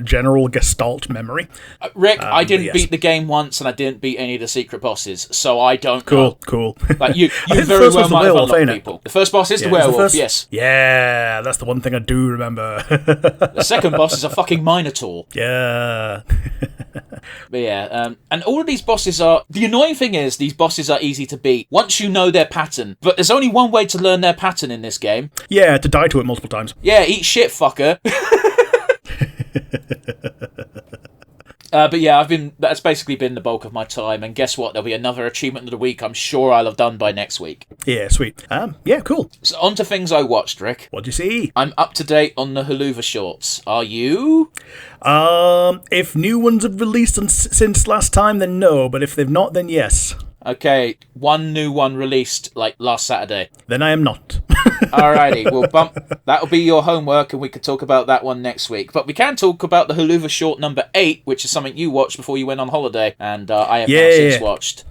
general gestalt memory. Rick, I didn't beat the game once, and I didn't beat any of the secret bosses, so I don't know. Cool. Like you very well might have unlocked people. The first boss is the werewolf, yes. Yeah, that's the one thing I do remember. The second boss is a fucking Minotaur. Yeah. But yeah, and all of these bosses are... The annoying thing is, these bosses are easy to beat once you know their pattern. But there's only one way to learn their pattern in this game. Yeah, to die to it multiple times. Yeah, eat shit, fucker. But yeah, that's basically been the bulk of my time, and guess what? There'll be another achievement of the week I'm sure I'll have done by next week. Yeah, sweet. Yeah, cool. So on to things I watched, Rick. What'd you see? I'm up to date on the Haluva shorts. Are you? If new ones have released since last time, then no, but if they've not, then yes. Okay, one new one released, like, last Saturday. Then I am not. Alrighty, well, that'll be your homework, and we can talk about that one next week. But we can talk about the Haluva short number 8, which is something you watched before you went on holiday, and I have now since watched.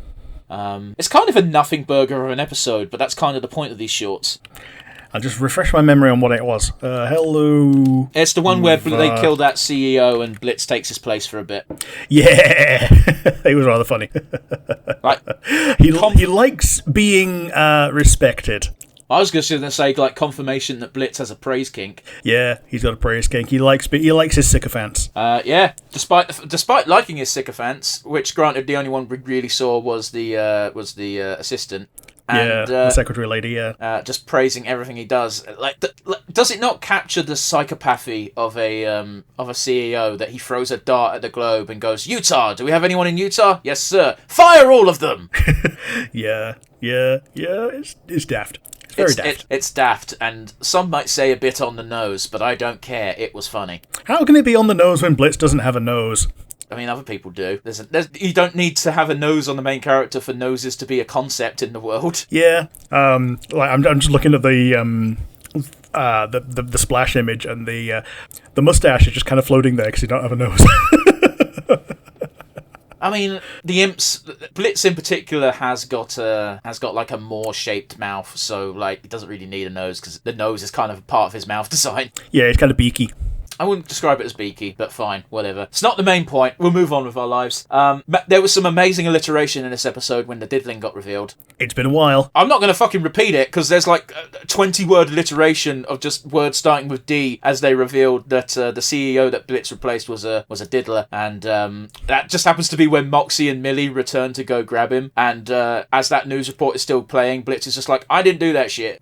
It's kind of a nothing burger of an episode, but that's kind of the point of these shorts. I'll just refresh my memory on what it was. Hello. It's the one where they kill that CEO and Blitz takes his place for a bit. Yeah, it was rather funny. Like, he likes being respected. I was just going to say, like, confirmation that Blitz has a praise kink. Yeah, he's got a praise kink. He likes his sycophants. Yeah, despite liking his sycophants, which granted the only one we really saw was the assistant. And, the secretary lady, yeah. Just praising everything he does. Like, does it not capture the psychopathy of a CEO that he throws a dart at the globe and goes, Utah, do we have anyone in Utah? Yes, sir. Fire all of them! Yeah, it's daft. It's very daft. It's daft, and some might say a bit on the nose, but I don't care. It was funny. How can it be on the nose when Blitz doesn't have a nose? I mean, other people do. You don't need to have a nose on the main character for noses to be a concept in the world. Yeah. I'm just looking at the splash image, and the mustache is just kind of floating there because you don't have a nose. I mean, the imps, Blitz in particular has got like a more shaped mouth, so like he doesn't really need a nose because the nose is kind of a part of his mouth design. Yeah, it's kind of beaky. I wouldn't describe it as beaky, but fine, whatever. It's not the main point. We'll move on with our lives. There was some amazing alliteration in this episode when the diddling got revealed. It's been a while. I'm not going to fucking repeat it, because there's like a 20-word alliteration of just words starting with D as they revealed that the CEO that Blitz replaced was a diddler. And that just happens to be when Moxie and Millie return to go grab him. And as that news report is still playing, Blitz is just like, I didn't do that shit.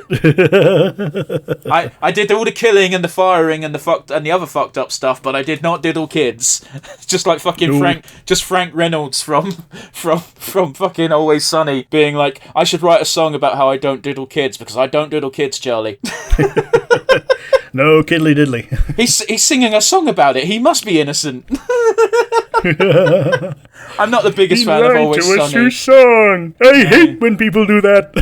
I did all the killing and the firing and the other fucked up stuff, but I did not diddle kids. Just like fucking Frank Reynolds from fucking Always Sunny being like, I should write a song about how I don't diddle kids because I don't diddle kids, Charlie. No kiddly diddly. He's singing a song about it. He must be innocent. I'm not the biggest fan of Always Sunny. Song. I hate when people do that.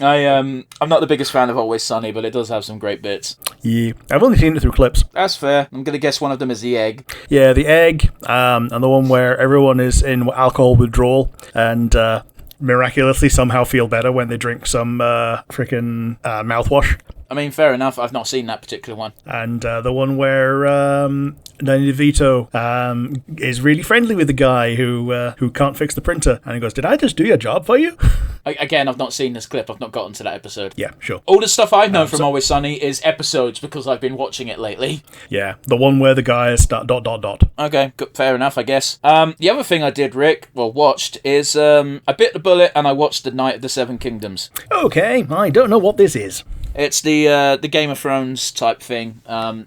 I'm not the biggest fan of Always Sunny, but it does have some great bits. Yeah, I've only seen it through clips. That's fair. I'm gonna guess one of them is the egg. Yeah, the egg, and the one where everyone is in alcohol withdrawal, and miraculously somehow feel better when they drink some freaking mouthwash. I mean, fair enough. I've not seen that particular one. And the one where Danny DeVito is really friendly with the guy who can't fix the printer. And he goes, "Did I just do your job for you?" Again, I've not seen this clip. I've not gotten to that episode. Yeah, sure. All the stuff I know from Always Sunny is episodes because I've been watching it lately. Yeah, the one where the guy is ... Okay, good, fair enough, I guess. The other thing I did, Rick, watched, is I bit the bullet and I watched The Night of the Seven Kingdoms. Okay, I don't know what this is. It's the Game of Thrones type thing.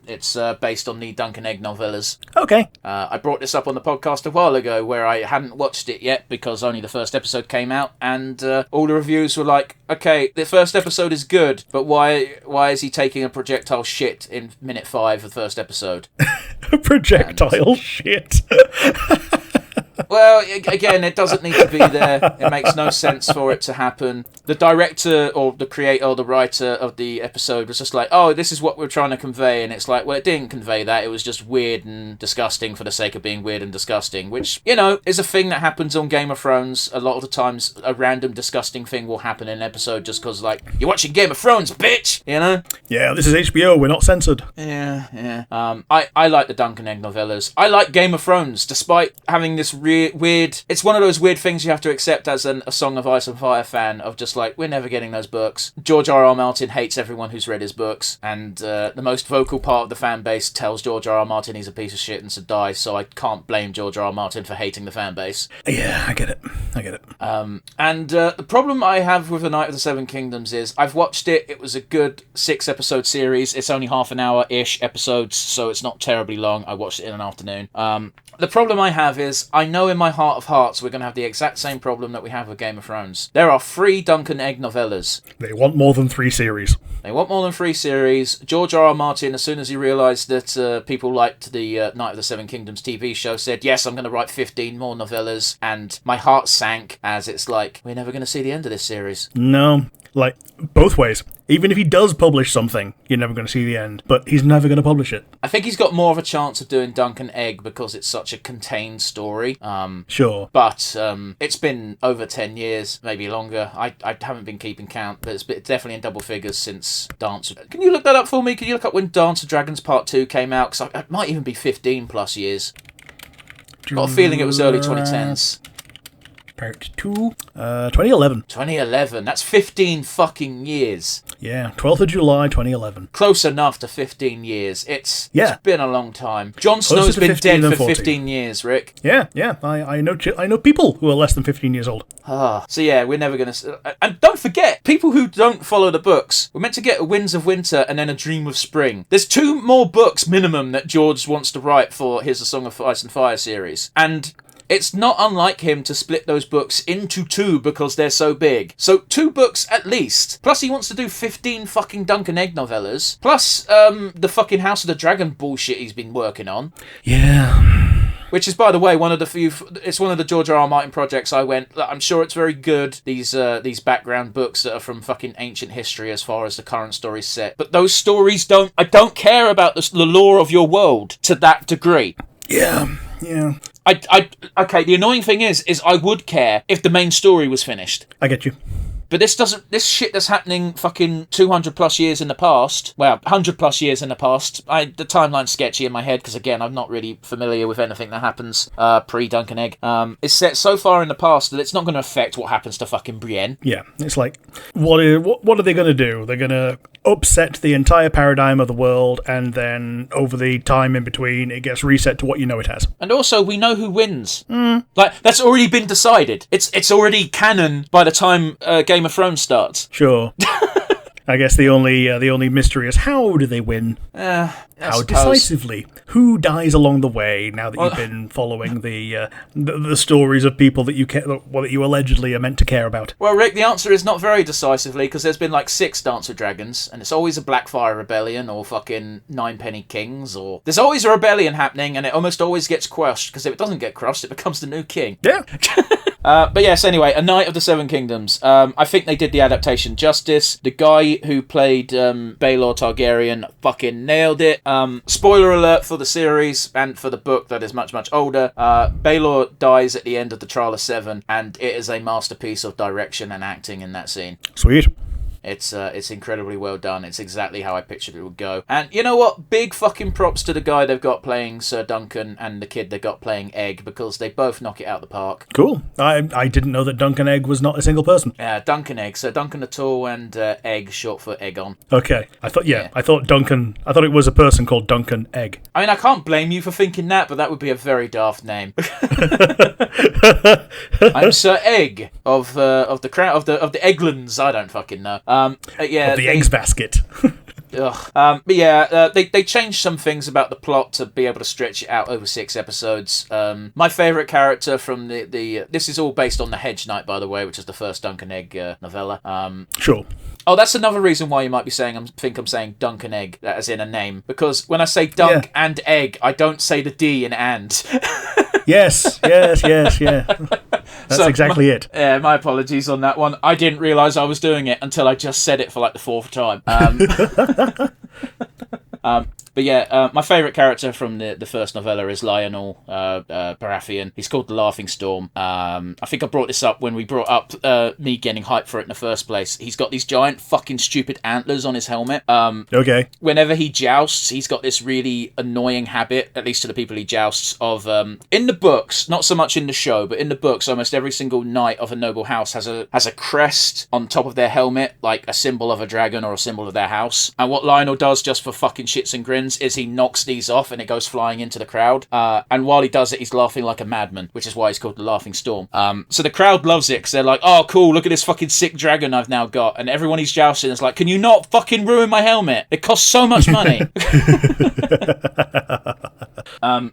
It's based on the Duncan Egg novellas. Okay. I brought this up on the podcast a while ago where I hadn't watched it yet because only the first episode came out, and all the reviews were like, okay, the first episode is good, but why is he taking a projectile shit in minute 5 of the first episode? Projectile shit. Well, again, it doesn't need to be there. It makes no sense for it to happen. The director or the creator or the writer of the episode was just like, oh, this is what we're trying to convey. And it's like, well, it didn't convey that. It was just weird and disgusting for the sake of being weird and disgusting, which, is a thing that happens on Game of Thrones. A lot of the times, a random disgusting thing will happen in an episode just because, like, you're watching Game of Thrones, bitch! Yeah, this is HBO. We're not censored. Yeah. I like the Duncan Egg novellas. I like Game of Thrones, despite having this weird... It's one of those weird things you have to accept as a Song of Ice and Fire fan, of just like, we're never getting those books. George R.R. Martin hates everyone who's read his books, and the most vocal part of the fan base tells George R.R. Martin he's a piece of shit and should die, so I can't blame George R.R. Martin for hating the fan base. Yeah, I get it. And the problem I have with The Night of the Seven Kingdoms is, I've watched it, it was a good 6-episode series, it's only half an hour-ish episodes, so it's not terribly long, I watched it in an afternoon. The problem I have is, I know in my heart of hearts we're going to have the exact same problem that we have with Game of Thrones. There are 3 Duncan Egg novellas. They want more than 3 series. George R.R. Martin, as soon as he realised that people liked the Night of the Seven Kingdoms TV show, said, yes, I'm going to write 15 more novellas, and my heart sank as it's like, we're never going to see the end of this series. No, like, both ways. Even if he does publish something, you're never going to see the end, but he's never going to publish it. I think he's got more of a chance of doing Duncan Egg because it's such a contained story. Sure. But it's been over 10 years, maybe longer. I haven't been keeping count, but it's definitely in double figures since Dance... Can you look that up for me? Can you look up when Dance of Dragons Part 2 came out? Because it might even be 15 plus years. Got a feeling it was early 2010s. Part 2, 2011. 2011, that's 15 fucking years. Yeah, 12th of July, 2011. Close enough to 15 years. It's been a long time. Jon Closer Snow's to been 15 dead than for 40. 15 years, Rick. Yeah, I know people who are less than 15 years old. So yeah, we're never going to... And don't forget, people who don't follow the books, we're meant to get Winds of Winter and then A Dream of Spring. There's 2 more books minimum that George wants to write for his A Song of Ice and Fire series. And... it's not unlike him to split those books into 2 because they're so big. So 2 books at least. Plus he wants to do 15 fucking Duncan Egg novellas. Plus the fucking House of the Dragon bullshit he's been working on. Yeah. Which is, by the way, one of the George R.R. Martin projects I went, I'm sure it's very good, these background books that are from fucking ancient history as far as the current story's set. But those stories I don't care about the lore of your world to that degree. Yeah. Okay, the annoying thing is I would care if the main story was finished. I get you. But this shit that's happening fucking 200 plus years in the past, 100 plus years in the past, the timeline's sketchy in my head because, again, I'm not really familiar with anything that happens pre-Duncan Egg. It's set so far in the past that it's not going to affect what happens to fucking Brienne. Yeah, it's like, what are they going to do? They're going to upset the entire paradigm of the world, and then over the time in between, it gets reset to what you know it has. And also, we know who wins. Like, that's already been decided. It's already canon by the time Game of Thrones starts. Sure. I guess the only mystery is, how do they win? How decisively? Who dies along the way? Now that you've been following the stories of people that you allegedly are meant to care about. Well, Rick, the answer is not very decisively, because there's been like 6 Dance of Dragons, and it's always a Blackfire rebellion or fucking Ninepenny Kings, or there's always a rebellion happening, and it almost always gets crushed. Because if it doesn't get crushed, it becomes the new king. Yeah. But yes, anyway, A Knight of the Seven Kingdoms. I think they did the adaptation justice. The guy who played Baelor Targaryen fucking nailed it. Spoiler alert for the series and for the book that is much, much older. Baelor dies at the end of the Trial of Seven, and it is a masterpiece of direction and acting in that scene. Sweet. It's incredibly well done. It's exactly how I pictured it would go. And you know what? Big fucking props to the guy they've got playing Sir Duncan and the kid they've got playing Egg, because they both knock it out the park. Cool. I didn't know that Duncan Egg was not a single person. Yeah, Duncan Egg. So Duncan the Tall and Egg, short for Eggon. Okay. I thought it was a person called Duncan Egg. I mean, I can't blame you for thinking that, but that would be a very daft name. I'm Sir Egg of the crown of the Egglands. I don't fucking know. Yeah, the eggs basket. But yeah, they changed some things about the plot to be able to stretch it out over 6 episodes. My favourite character from the this is all based on The Hedge Knight, by the way, which is the first Duncan Egg novella. Sure. Oh, that's another reason why you might be saying I'm saying Duncan Egg, as in a name, because when I say Dunk and Egg, I don't say the D in and. Yes. That's exactly it. Yeah, my apologies on that one. I didn't realise I was doing it until I just said it for like the 4th time. But yeah, my favourite character from the first novella is Lionel Baratheon. He's called the Laughing Storm. I think I brought this up when we brought up me getting hyped for it in the first place. He's got these giant fucking stupid antlers on his helmet. Okay. Whenever he jousts, he's got this really annoying habit, at least to the people he jousts, of in the books, not so much in the show, but in the books, almost every single knight of a noble house has a crest on top of their helmet, like a symbol of a dragon or a symbol of their house. And what Lionel does, just for fucking shits and grins, is he knocks these off and it goes flying into the crowd. And while he does it, he's laughing like a madman, which is why he's called the Laughing Storm. So the crowd loves it because they're like, oh, cool, look at this fucking sick dragon I've now got. And everyone he's jousting is like, can you not fucking ruin my helmet? It costs so much money.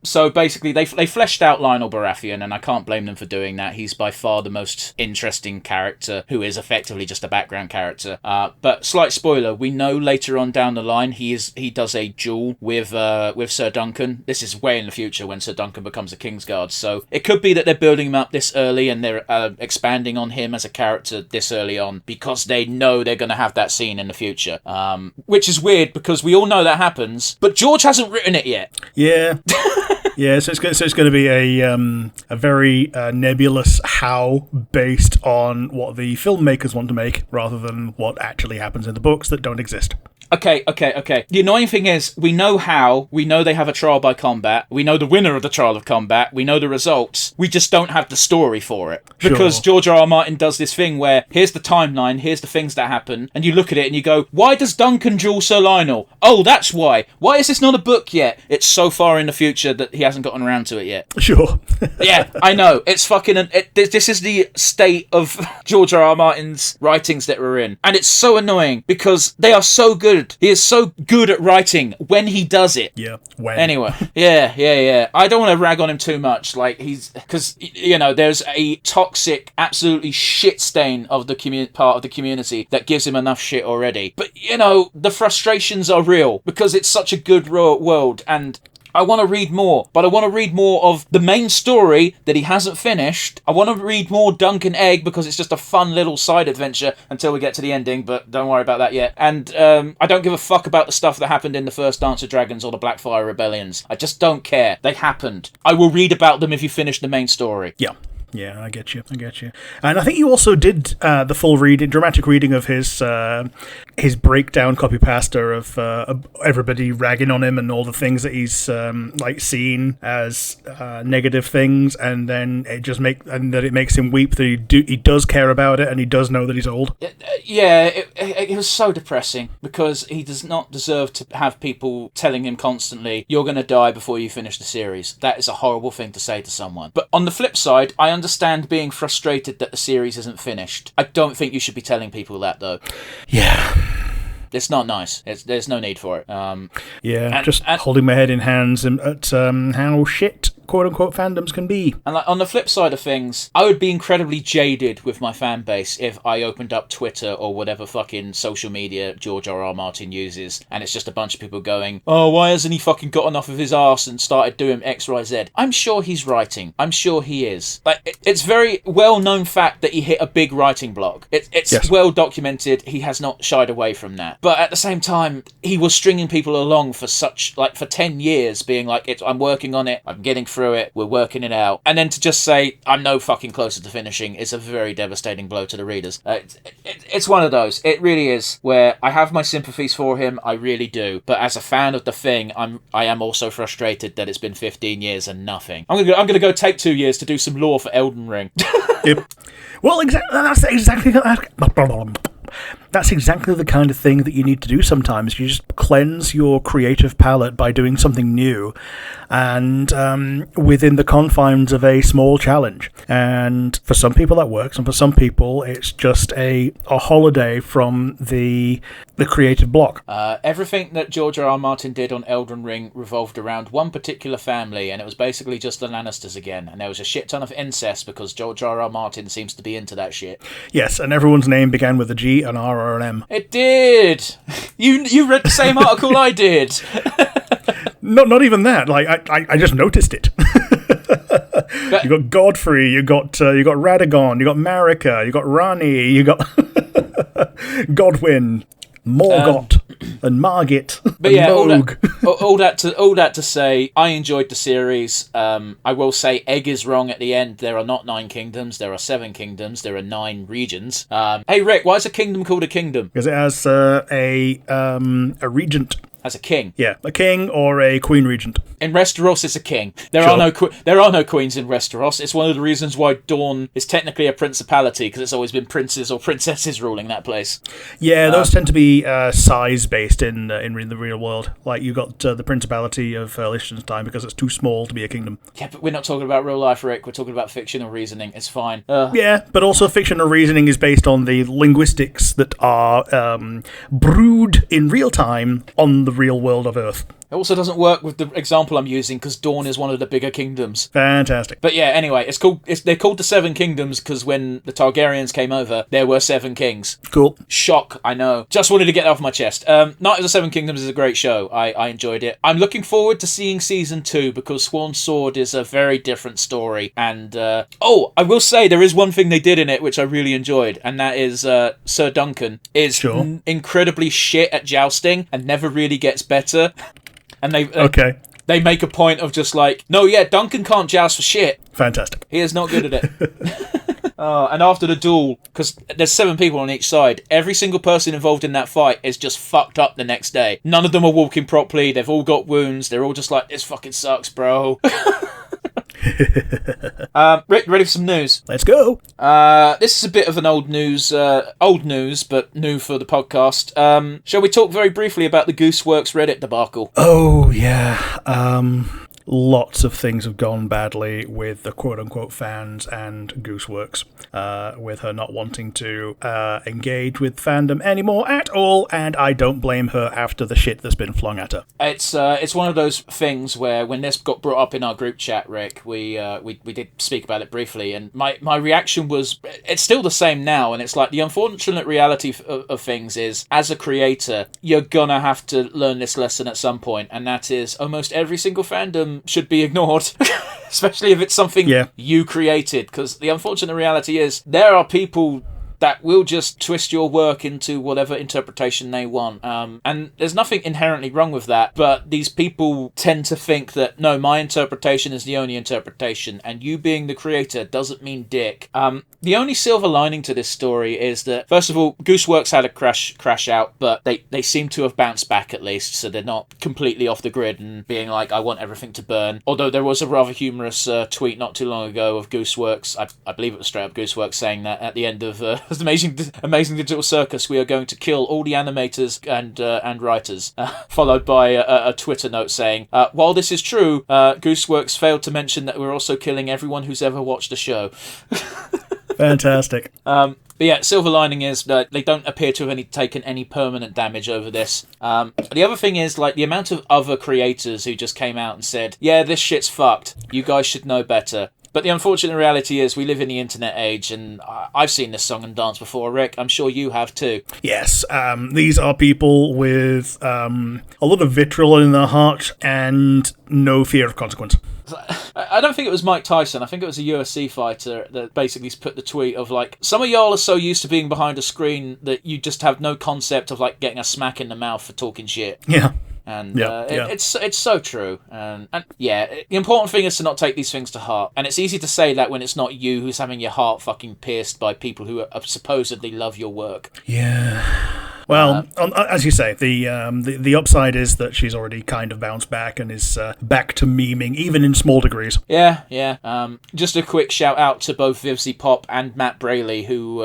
So basically, they fleshed out Lionel Baratheon, and I can't blame them for doing that. He's by far the most interesting character, who is effectively just a background character. But slight spoiler, we know later on down the line he does a duel with Sir Duncan. This is way in the future when Sir Duncan becomes a Kingsguard. So it could be that they're building him up this early and they're expanding on him as a character this early on because they know they're going to have that scene in the future. Which is weird because we all know that happens, but George hasn't written it yet. Yeah. Yeah, so it's going to be a very nebulous how based on what the filmmakers want to make rather than what actually happens in the books that don't exist. Okay. The annoying thing is, we know how, we know they have a trial by combat, we know the winner of the trial of combat, we know the results, we just don't have the story for it. Because Sure. George R.R. Martin does this thing where, here's the timeline, here's the things that happen, and you look at it and you go, why does Duncan duel Sir Lionel? Oh, that's why. Why is this not a book yet? It's so far in the future that he hasn't gotten around to it yet. Sure. Yeah, I know. It's fucking... this is the state of George R.R. Martin's writings that we're in. And it's so annoying because they are so good. He is so good at writing when he does it. Yeah. When. Anyway, yeah. I don't want to rag on him too much, like because there's a toxic, absolutely shit stain of the part of the community that gives him enough shit already. But the frustrations are real because it's such a good world, and I want to read more, but I want to read more of the main story that he hasn't finished. I want to read more Duncan Egg because it's just a fun little side adventure until we get to the ending, but don't worry about that yet. And I don't give a fuck about the stuff that happened in the first Dance of Dragons or the Blackfire Rebellions. I just don't care. They happened. I will read about them if you finish the main story. Yeah. Yeah, I get you. And I think you also did the full dramatic reading of his breakdown copy pasta of everybody ragging on him and all the things that he's seen as negative things, and then it makes him weep that he does care about it and he does know that he's old. Yeah, it was so depressing because he does not deserve to have people telling him constantly, you're going to die before you finish the series. That is a horrible thing to say to someone. But on the flip side, I understand being frustrated that the series isn't finished. I don't think you should be telling people that, though. Yeah. It's not nice. There's no need for it. Holding my head in hands at how shit quote-unquote fandoms can be. And like, on the flip side of things, I would be incredibly jaded with my fan base if I opened up Twitter or whatever fucking social media George R.R. Martin uses, and it's just a bunch of people going, oh, why hasn't he fucking got enough of his arse and started doing X, Y, Z? I'm sure he's writing. I'm sure he is. Like, it's very well-known fact that he hit a big writing block. It's well documented. He has not shied away from that. But at the same time, he was stringing people along for for 10 years, being like, I'm working on it, I'm getting through it, we're working it out. And then to just say, I'm no fucking closer to finishing is a very devastating blow to the readers. It's one of those. It really is, where I have my sympathies for him, I really do. But as a fan of the thing, I am also frustrated that it's been 15 years and nothing. I'm gonna go take 2 years to do some lore for Elden Ring. Yep. Well, that's exactly the kind of thing that you need to do sometimes. You just cleanse your creative palette by doing something new, and within the confines of a small challenge. And for some people that works, and for some people it's just a holiday from the creative block. Everything that George R.R. Martin did on Elden Ring revolved around one particular family, and it was basically just the Lannisters again. And there was a shit ton of incest because George R.R. Martin seems to be into that shit. Yes, and everyone's name began with a G, an R, or an M. It did. You read the same article I did. Not even that. Like I just noticed it. You got Godfrey, you got Radagon, you got Marika, you got Rani, you got Godwin, Morgoth, and Margit. But and yeah, Moog. all that to say, I enjoyed the series. I will say Egg is wrong at the end. There are not 9 kingdoms. There are 7 kingdoms. There are 9 regions. Hey Rick, why is a kingdom called a kingdom? Because it has a regent. As a king. Yeah, a king or a queen regent. In Westeros, it's a king. There are no queens in Westeros. It's one of the reasons why Dawn is technically a principality, because it's always been princes or princesses ruling that place. Yeah, those tend to be size-based in the real world. Like, you got the Principality of Liechtenstein because it's too small to be a kingdom. Yeah, but we're not talking about real life, Rick. We're talking about fictional reasoning. It's fine. Yeah, but also fictional reasoning is based on the linguistics that are brewed in real time on the real world of Earth. It also doesn't work with the example I'm using because Dawn is one of the bigger kingdoms. Fantastic. But yeah, anyway, they're called the 7 Kingdoms because when the Targaryens came over, there were 7 kings. Cool. Shock, I know. Just wanted to get that off my chest. Night of the 7 Kingdoms is a great show. I enjoyed it. I'm looking forward to seeing season 2 because Sworn Sword is a very different story. And, I will say there is one thing they did in it which I really enjoyed, and that is Sir Duncan is incredibly shit at jousting and never really gets better. And they make a point of just like, no, yeah, Duncan can't joust for shit. Fantastic. He is not good at it. And after the duel, because there's 7 people on each side, every single person involved in that fight is just fucked up the next day. None of them are walking properly. They've all got wounds. They're all just like, this fucking sucks, bro. Rick, ready for some news? Let's go. This is a bit of an old news, but new for the podcast. Shall we talk very briefly about the Gooseworks Reddit debacle? Oh, yeah. Lots of things have gone badly with the quote-unquote fans and Gooseworks, with her not wanting to engage with fandom anymore at all, and I don't blame her after the shit that's been flung at her. It's one of those things where when this got brought up in our group chat, Rick, we did speak about it briefly, and my reaction was, it's still the same now, and it's like the unfortunate reality of things is, as a creator, you're gonna have to learn this lesson at some point, and that is almost every single fandom should be ignored, especially if it's something you created, because the unfortunate reality is there are people that will just twist your work into whatever interpretation they want. And there's nothing inherently wrong with that, but these people tend to think that, no, my interpretation is the only interpretation, and you being the creator doesn't mean dick. The only silver lining to this story is that, first of all, Gooseworks had a crash out, but they seem to have bounced back at least, so they're not completely off the grid and being like, I want everything to burn. Although there was a rather humorous tweet not too long ago of Gooseworks, I believe it was straight up Gooseworks, saying that at the end of Amazing Digital Circus, we are going to kill all the animators and writers, followed by a Twitter note saying, while this is true, Gooseworks failed to mention that we're also killing everyone who's ever watched the show. Fantastic. But yeah, silver lining is that they don't appear to have taken any permanent damage over this. The other thing is, like, the amount of other creators who just came out and said, yeah, this shit's fucked. You guys should know better. But the unfortunate reality is we live in the internet age, and I've seen this song and dance before, Rick. I'm sure you have too. Yes, these are people with a lot of vitriol in their heart and no fear of consequence. I don't think it was Mike Tyson. I think it was a UFC fighter that basically put the tweet of, like, some of y'all are so used to being behind a screen that you just have no concept of, like, getting a smack in the mouth for talking shit. Yeah. And it's so true. And yeah, the important thing is to not take these things to heart. And it's easy to say that when it's not you who's having your heart fucking pierced by people who supposedly love your work. Yeah. Well, as you say, the upside is that she's already kind of bounced back and is back to memeing, even in small degrees. Yeah. Just a quick shout out to both Vivzy Pop and Matt Brayley, who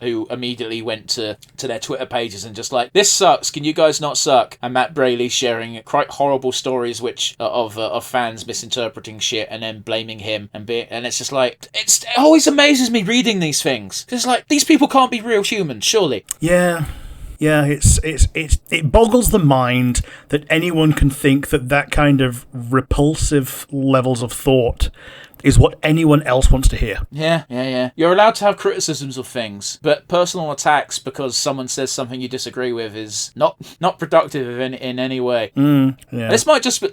immediately went to their Twitter pages and just like, this sucks. Can you guys not suck? And Matt Brayley sharing quite horrible stories of fans misinterpreting shit and then blaming him and it's just like, it always amazes me reading these things. It's like, these people can't be real humans, surely. Yeah. Yeah, it boggles the mind that anyone can think that kind of repulsive levels of thought is what anyone else wants to hear. Yeah. You're allowed to have criticisms of things, but personal attacks because someone says something you disagree with is not productive in any way. Yeah. This might just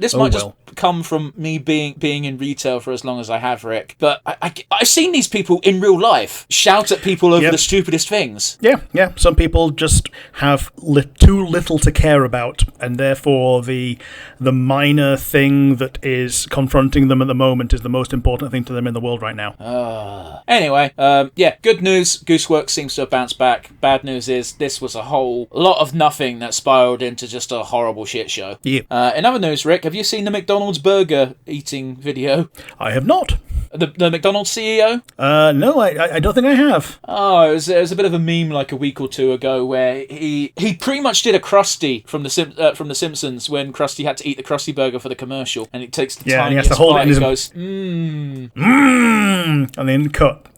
come from me being in retail for as long as I have, Rick. But I've seen these people in real life shout at people over the stupidest things. Yeah. Some people just have too little to care about, and therefore the minor thing that is confronting them at the moment is the most important thing to them in the world right now. Anyway, good news. Gooseworks seems to have bounced back. Bad news is this was a whole lot of nothing that spiraled into just a horrible shit show. Yeah. In other news, Rick, have you seen the McDonald's burger eating video? I have not. The McDonald's CEO? No, I don't think I have. Oh, it was a bit of a meme like a week or two ago where he pretty much did a Krusty from the Simpsons when Krusty had to eat the Krusty burger for the commercial, and he takes the tiniest bite and goes, and then cut.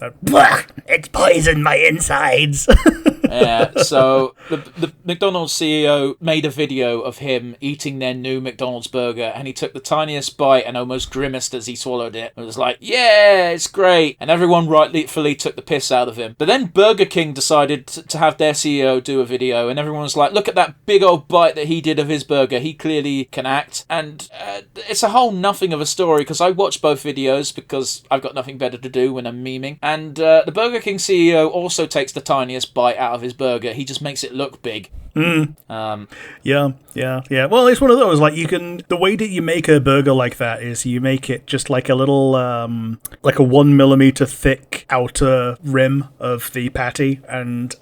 It's poisoned my insides. Yeah, so the McDonald's CEO made a video of him eating their new McDonald's burger, and he took the tiniest bite and almost grimaced as he swallowed it. It was like, yeah, it's great. And everyone rightfully took the piss out of him. But then Burger King decided to have their CEO do a video, and everyone was like, look at that big old bite that he did of his burger. He clearly can act. And it's a whole nothing of a story, because I watched both videos because I've got nothing better to do when I'm memeing. And the Burger King CEO also takes the tiniest bite out of his burger. He just makes it look big. Yeah. Well, it's one of those, like, the way that you make a burger like that is you make it just like a little, like a 1 millimeter thick outer rim of the patty, and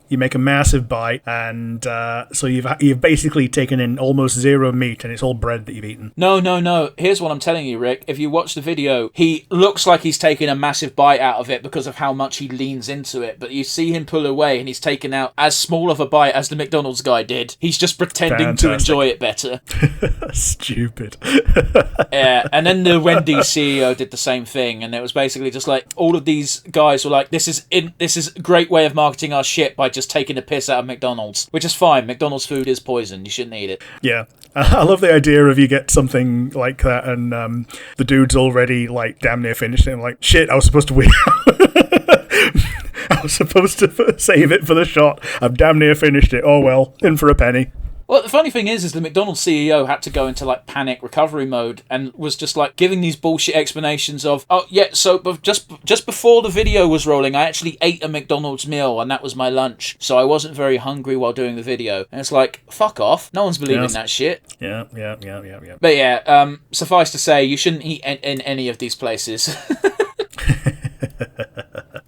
you make a massive bite, and so you've basically taken in almost zero meat, and it's all bread that you've eaten. No. Here's what I'm telling you, Rick. If you watch the video, he looks like he's taking a massive bite out of it because of how much he leans into it. But you see him pull away, and he's taken out as small of a bite as the McDonald's guy did. He's just pretending to enjoy it better. Stupid. Yeah, and then the Wendy's CEO did the same thing, and it was basically just like all of these guys were like, "This is a great way of marketing our shit by just taking the piss out of McDonald's," which is fine. McDonald's food is poison. You shouldn't eat it. Yeah. I love the idea of you get something like that and the dude's already like damn near finished it. I'm like, shit, I was supposed to wait. I was supposed to save it for the shot. I've damn near finished it. Oh well, in for a penny. Well, the funny thing is the McDonald's CEO had to go into like panic recovery mode and was just like giving these bullshit explanations of, oh yeah, so just before the video was rolling, I actually ate a McDonald's meal and that was my lunch, so I wasn't very hungry while doing the video. And it's like, fuck off, no one's believing that shit. Yeah. But yeah, suffice to say, you shouldn't eat in any of these places.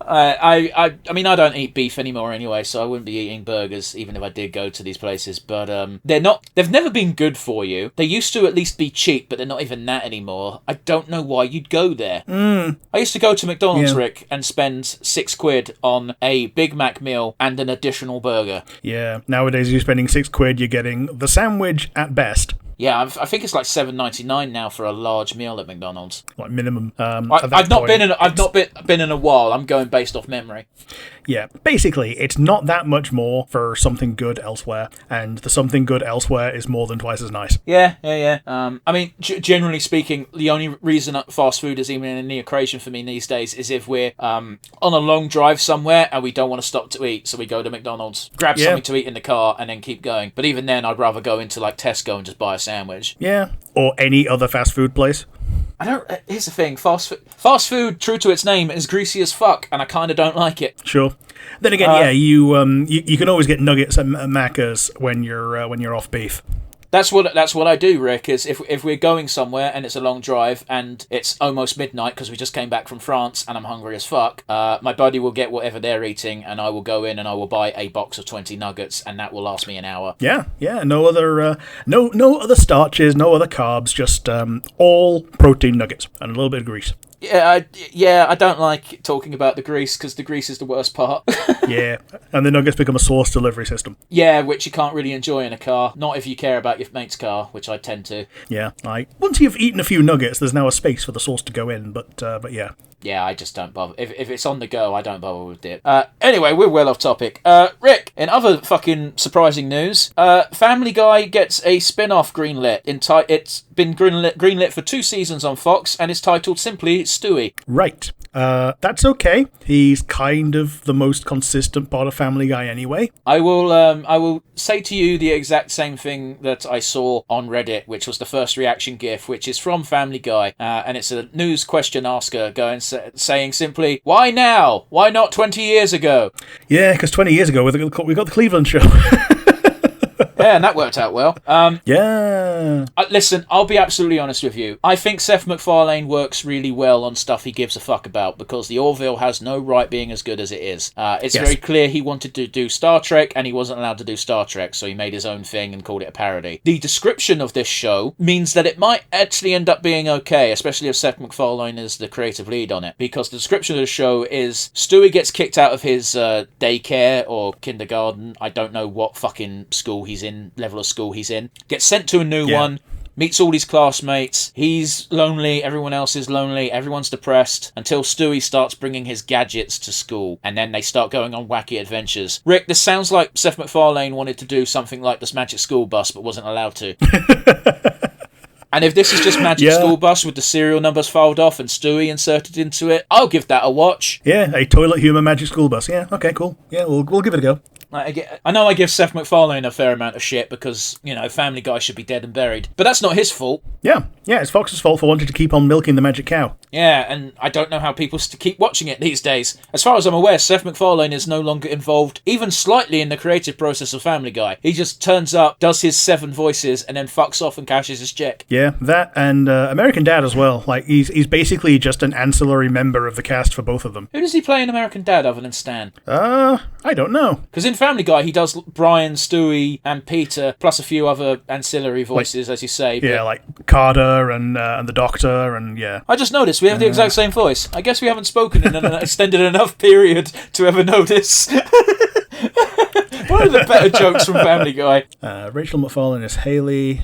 I mean, I don't eat beef anymore anyway, so I wouldn't be eating burgers even if I did go to these places. But they've never been good for you. They used to at least be cheap, but they're not even that anymore. I don't know why you'd go there. I used to go to McDonald's, Rick, and spend £6 on a Big Mac meal and an additional burger. Yeah, nowadays you're spending £6, you're getting the sandwich at best. Yeah, I think it's like $7.99 now for a large meal at McDonald's. Like minimum. I've not been in a while. I'm going based off memory. Yeah, basically, it's not that much more for something good elsewhere, and the something good elsewhere is more than twice as nice. Yeah. I mean, generally speaking, the only reason that fast food is even in the equation for me these days is if we're on a long drive somewhere and we don't want to stop to eat, so we go to McDonald's, grab something to eat in the car, and then keep going. But even then, I'd rather go into like Tesco and just buy a sandwich. Yeah, or any other fast food place. Here's the thing: fast food, true to its name, is greasy as fuck, and I kind of don't like it. Sure. Then again, you can always get nuggets at Macca's when you're off beef. That's what I do, Rick, is if we're going somewhere and it's a long drive and it's almost midnight because we just came back from France and I'm hungry as fuck, my buddy will get whatever they're eating and I will go in and I will buy a box of 20 nuggets and that will last me an hour. Yeah, no other no other starches, no other carbs, just all protein nuggets and a little bit of grease. Yeah, I don't like talking about the grease because the grease is the worst part. Yeah, and the nuggets become a sauce delivery system. Yeah, which you can't really enjoy in a car. Not if you care about your mate's car, which I tend to. Yeah, like once you've eaten a few nuggets, there's now a space for the sauce to go in. But yeah. Yeah, I just don't bother. If it's on the go, I don't bother with dip. Anyway, we're well off topic. Rick, in other fucking surprising news, Family Guy gets a spin-off greenlit. It's been greenlit for 2 seasons on Fox, and it's titled simply Stewie. Right. That's okay. He's kind of the most consistent part of Family Guy anyway. I will say to you the exact same thing that I saw on Reddit, which was the first reaction GIF, which is from Family Guy, and it's a news question asker saying simply, "Why now? Why not 20 years ago?" Yeah, because 20 years ago we got the Cleveland show. Yeah, and that worked out well. Yeah. Listen, I'll be absolutely honest with you. I think Seth MacFarlane works really well on stuff he gives a fuck about because the Orville has no right being as good as it is. It's very clear he wanted to do Star Trek and he wasn't allowed to do Star Trek, so he made his own thing and called it a parody. The description of this show means that it might actually end up being okay, especially if Seth MacFarlane is the creative lead on it, because the description of the show is Stewie gets kicked out of his daycare or kindergarten, I don't know what fucking school he's in, level of school he's in, gets sent to a new one, meets all his classmates, he's lonely, everyone else is lonely, everyone's depressed, until Stewie starts bringing his gadgets to school, and then they start going on wacky adventures. Rick, this sounds like Seth MacFarlane wanted to do something like this Magic School Bus, but wasn't allowed to. And if this is just Magic School Bus with the serial numbers filed off and Stewie inserted into it, I'll give that a watch. Yeah, a toilet humour Magic School Bus. Yeah, okay, cool. Yeah, we'll give it a go. I know I give Seth MacFarlane a fair amount of shit because, Family Guy should be dead and buried. But that's not his fault. Yeah, it's Fox's fault for wanting to keep on milking the magic cow. Yeah, and I don't know how people keep watching it these days. As far as I'm aware, Seth MacFarlane is no longer involved even slightly in the creative process of Family Guy. He just turns up, does his 7 voices, and then fucks off and cashes his check. Yeah, that and American Dad as well. Like, he's basically just an ancillary member of the cast for both of them. Who does he play in American Dad other than Stan? I don't know. Because in Family Guy, he does Brian, Stewie, and Peter, plus a few other ancillary voices, as you say. Yeah, like Carter and the Doctor, and yeah. I just noticed we have the exact same voice. I guess we haven't spoken in an extended enough period to ever notice. One of the better jokes from Family Guy. Rachel McFarlane is Haley.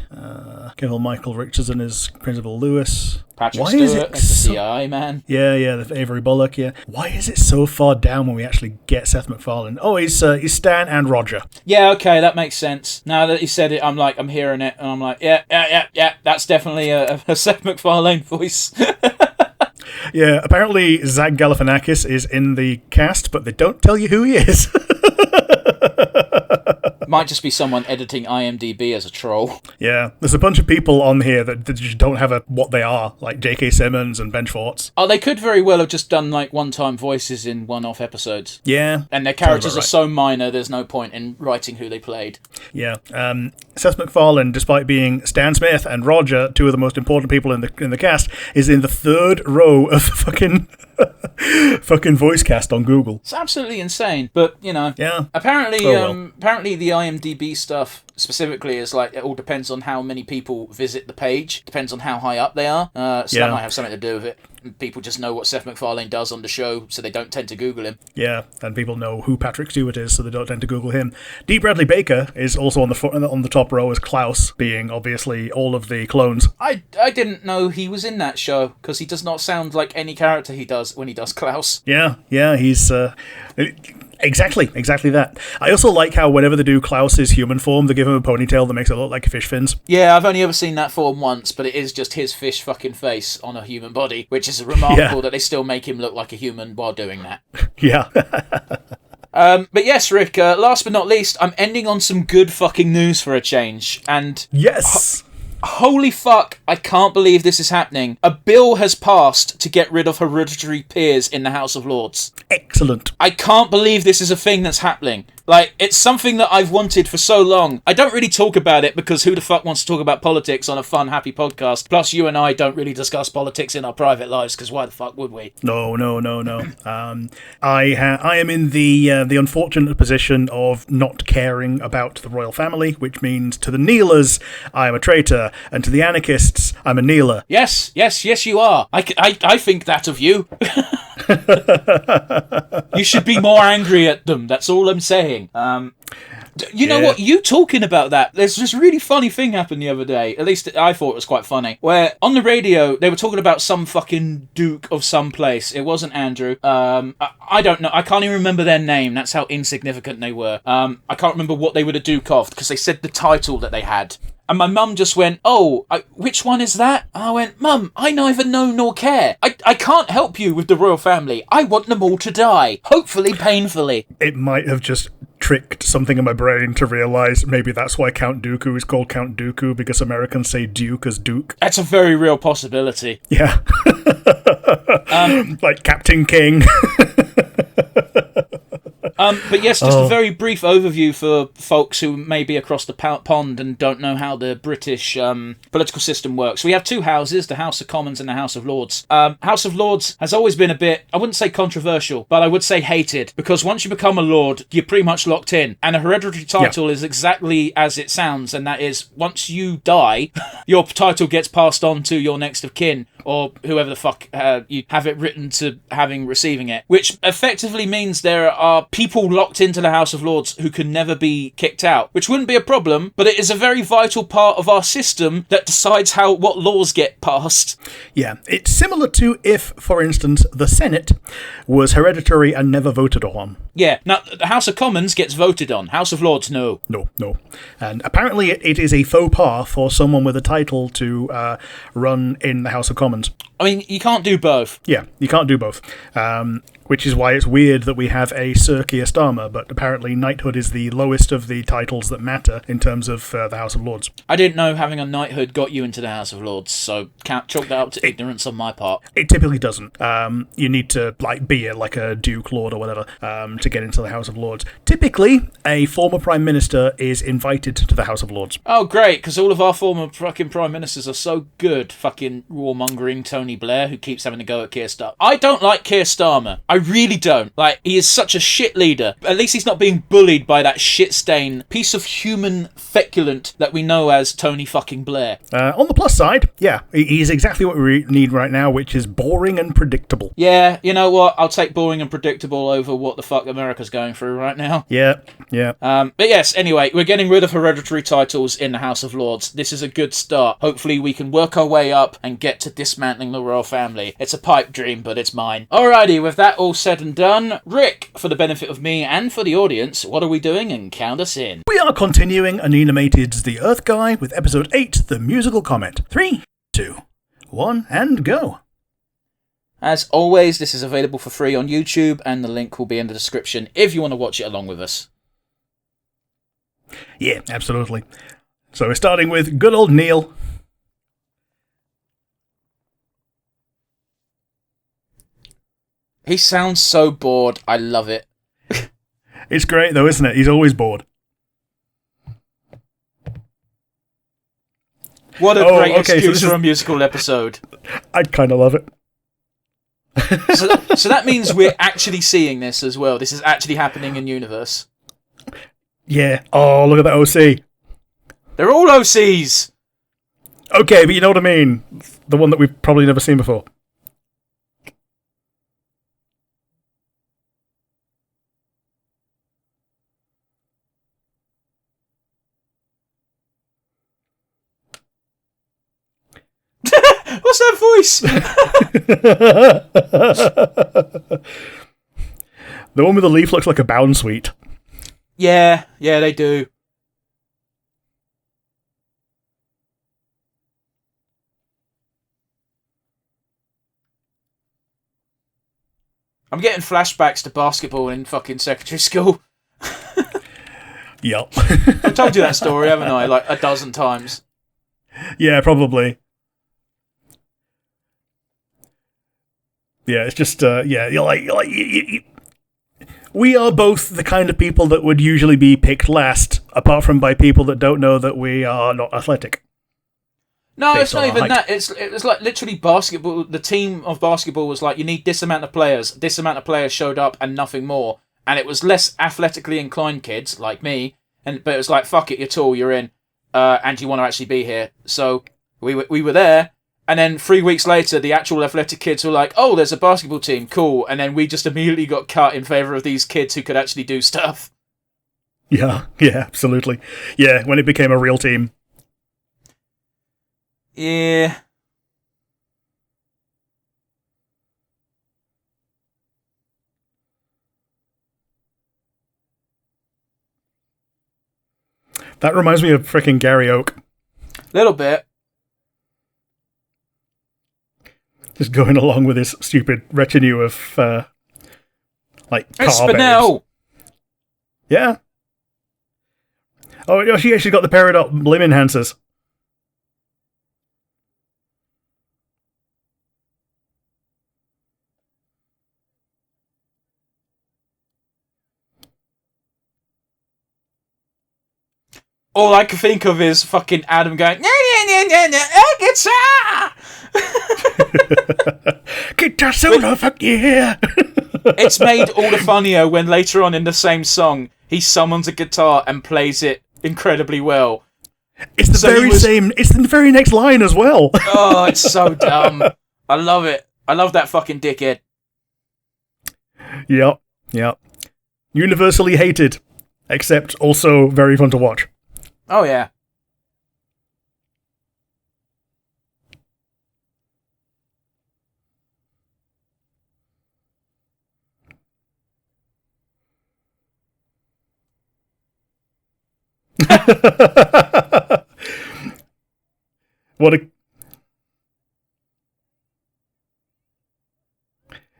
Kevin Michael Richardson is Principal Lewis. Patrick Stewart is the CI man. Yeah, the Avery Bullock, yeah. Why is it so far down when we actually get Seth MacFarlane? Oh, he's Stan and Roger. Yeah, okay, that makes sense. Now that he said it, I'm hearing it, and I'm like, yeah, that's definitely a Seth MacFarlane voice. Yeah, apparently Zach Galifianakis is in the cast, but they don't tell you who he is. Might just be someone editing IMDb as a troll. Yeah, there's a bunch of people on here that just don't have what they are, like J.K. Simmons and Ben Schwartz. Oh, they could very well have just done like one-time voices in one-off episodes. Yeah. And their characters are so minor, there's no point in writing who they played. Yeah. Seth MacFarlane, despite being Stan Smith and Roger, 2 of the most important people in the cast, is in the 3rd row of fucking voice cast on Google. It's absolutely insane, but yeah. Apparently the IMDb stuff specifically is like it all depends on how many people visit the page, depends on how high up they are. So that might have something to do with it. people just know what Seth MacFarlane does on the show, so they don't tend to Google him. Yeah, and people know who Patrick Stewart is, so they don't tend to Google him. D. Bradley Baker is also on the top row as Klaus, being obviously all of the clones. I didn't know he was in that show, because he does not sound like any character he does when he does Klaus. Yeah, he's... Exactly that. I also like how whenever they do Klaus's human form, they give him a ponytail that makes it look like fish fins. Yeah, I've only ever seen that form once, but it is just his fish fucking face on a human body, which is remarkable that they still make him look like a human while doing that. Yeah. But yes, Rick, last but not least, I'm ending on some good fucking news for a change, and... Yes! Holy fuck, I can't believe this is happening. A bill has passed to get rid of hereditary peers in the House of Lords. Excellent. I can't believe this is a thing that's happening. Like, it's something that I've wanted for so long. I don't really talk about it because who the fuck wants to talk about politics on a fun, happy podcast? Plus, you and I don't really discuss politics in our private lives, because why the fuck would we? No. I am in the unfortunate position of not caring about the royal family, which means to the kneelers, I am a traitor, and to the anarchists, I'm a kneeler. Yes, you are. I think that of you. You should be more angry at them, that's all I'm saying. You know what? You talking about that, there's this really funny thing happened the other day, at least I thought it was quite funny, where on the radio they were talking about some fucking duke of some place. It wasn't Andrew. I don't know. I can't even remember their name. That's how insignificant they were. I can't remember what they were the duke of, because they said the title that they had. And my mum just went, which one is that? And I went, Mum, I neither know nor care. I can't help you with the royal family. I want them all to die. Hopefully painfully. It might have just tricked something in my brain to realise maybe that's why Count Dooku is called Count Dooku, because Americans say Duke as Duke. That's a very real possibility. Yeah. Like Captain King. But yes, just a very brief overview for folks who may be across the pond and don't know how the British political system works. We have two houses, the House of Commons and the House of Lords. House of Lords has always been a bit, I wouldn't say controversial, but I would say hated, because once you become a Lord, you're pretty much locked in. And a hereditary title is exactly as it sounds, and that is, once you die, your title gets passed on to your next of kin, or whoever the fuck you have it written to receiving it, which effectively means there are people locked into the House of Lords who can never be kicked out, which wouldn't be a problem, but it is a very vital part of our system that decides what laws get passed. Yeah, it's similar to if, for instance, the Senate was hereditary and never voted on. Yeah, now the House of Commons gets voted on. House of Lords, no. No. And apparently it is a faux pas for someone with a title to run in the House of Commons. I mean, you can't do both. Yeah, you can't do both. Which is why it's weird that we have a Sir Keir Starmer, but apparently knighthood is the lowest of the titles that matter in terms of the House of Lords. I didn't know having a knighthood got you into the House of Lords, so can't chalk that up to ignorance on my part. It typically doesn't. You need to be a Duke, Lord, or whatever to get into the House of Lords. Typically, a former Prime Minister is invited to the House of Lords. Oh, great, because all of our former fucking Prime Ministers are so good. Fucking warmongering Tony Blair, who keeps having to go at Keir Starmer. I don't like Keir Starmer. I really don't. He is such a shit leader. At least he's not being bullied by that shit-stained piece of human feculent that we know as Tony fucking Blair. On the plus side, yeah, he's exactly what we need right now, which is boring and predictable. Yeah, you know what? I'll take boring and predictable over what the fuck America's going through right now. Yeah. But yes, anyway, we're getting rid of hereditary titles in the House of Lords. This is a good start. Hopefully we can work our way up and get to dismantling the royal family. It's a pipe dream, but it's mine. Alrighty, with that all said and done, Rick, for the benefit of me and for the audience, what are we doing, and count us in? We are continuing Anina Mated's The Earth Guy with episode 8, The Musical Comet. 3, 2, 1, and go. As always, this is available for free on YouTube, and the link will be in the description if you want to watch it along with us. Yeah, absolutely. So we're starting with good old Neil. He sounds so bored. I love it. It's great though, isn't it? He's always bored. What a great excuse for a musical episode. I kind of love it. So that means we're actually seeing this as well. This is actually happening in universe. Yeah. Oh, look at that OC. They're all OCs. Okay, but you know what I mean. The one that we've probably never seen before. What's that voice? The one with the leaf looks like a bound suite. Yeah, they do. I'm getting flashbacks to basketball in fucking secondary school. Yep. I've told you that story, haven't I? Like a dozen times. Yeah, probably. Yeah, it's just, we are both the kind of people that would usually be picked last, apart from by people that don't know that we are not athletic. No, it's not even that. It was like literally basketball. The team of basketball was like, you need this amount of players. This amount of players showed up and nothing more. And it was less athletically inclined kids like me. But it was like, fuck it, you're tall, you're in, and you want to actually be here. So we were there. And then 3 weeks later, the actual athletic kids were like, oh, there's a basketball team, cool. And then we just immediately got cut in favour of these kids who could actually do stuff. Yeah, absolutely. Yeah, when it became a real team. Yeah. That reminds me of frickin' Gary Oak. Little bit. Just going along with his stupid retinue of, It's car Spinell! babes. Yeah. Oh, she actually got the Peridot limb enhancers. All I can think of is fucking Adam going, guitar! Guitar solo, fuck yeah! It's made all the funnier when later on in the same song, he summons a guitar and plays it incredibly well. It's the very next line as well. Oh, it's so dumb. I love it. I love that fucking dickhead. Yep. Universally hated, except also very fun to watch. Oh, yeah. What a...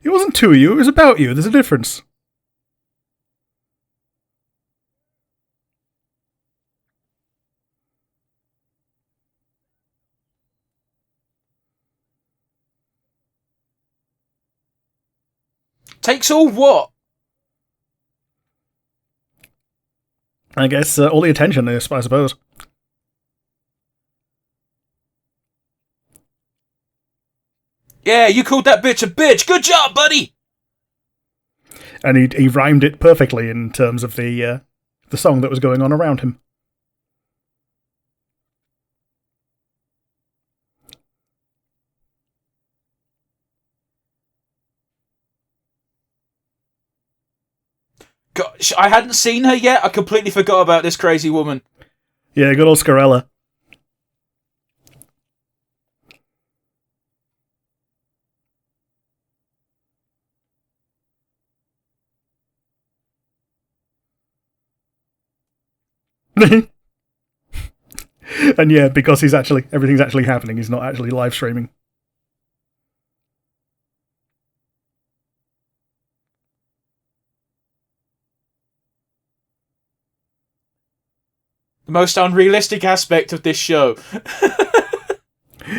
It wasn't to you, it was about you. There's a difference. Takes all what? I guess all the attention, I suppose. Yeah, you called that bitch a bitch. Good job, buddy! And he rhymed it perfectly in terms of the song that was going on around him. Gosh, I hadn't seen her yet. I completely forgot about this crazy woman. Yeah, good old Scarella. And yeah, because everything's actually happening, he's not actually live streaming. The most unrealistic aspect of this show.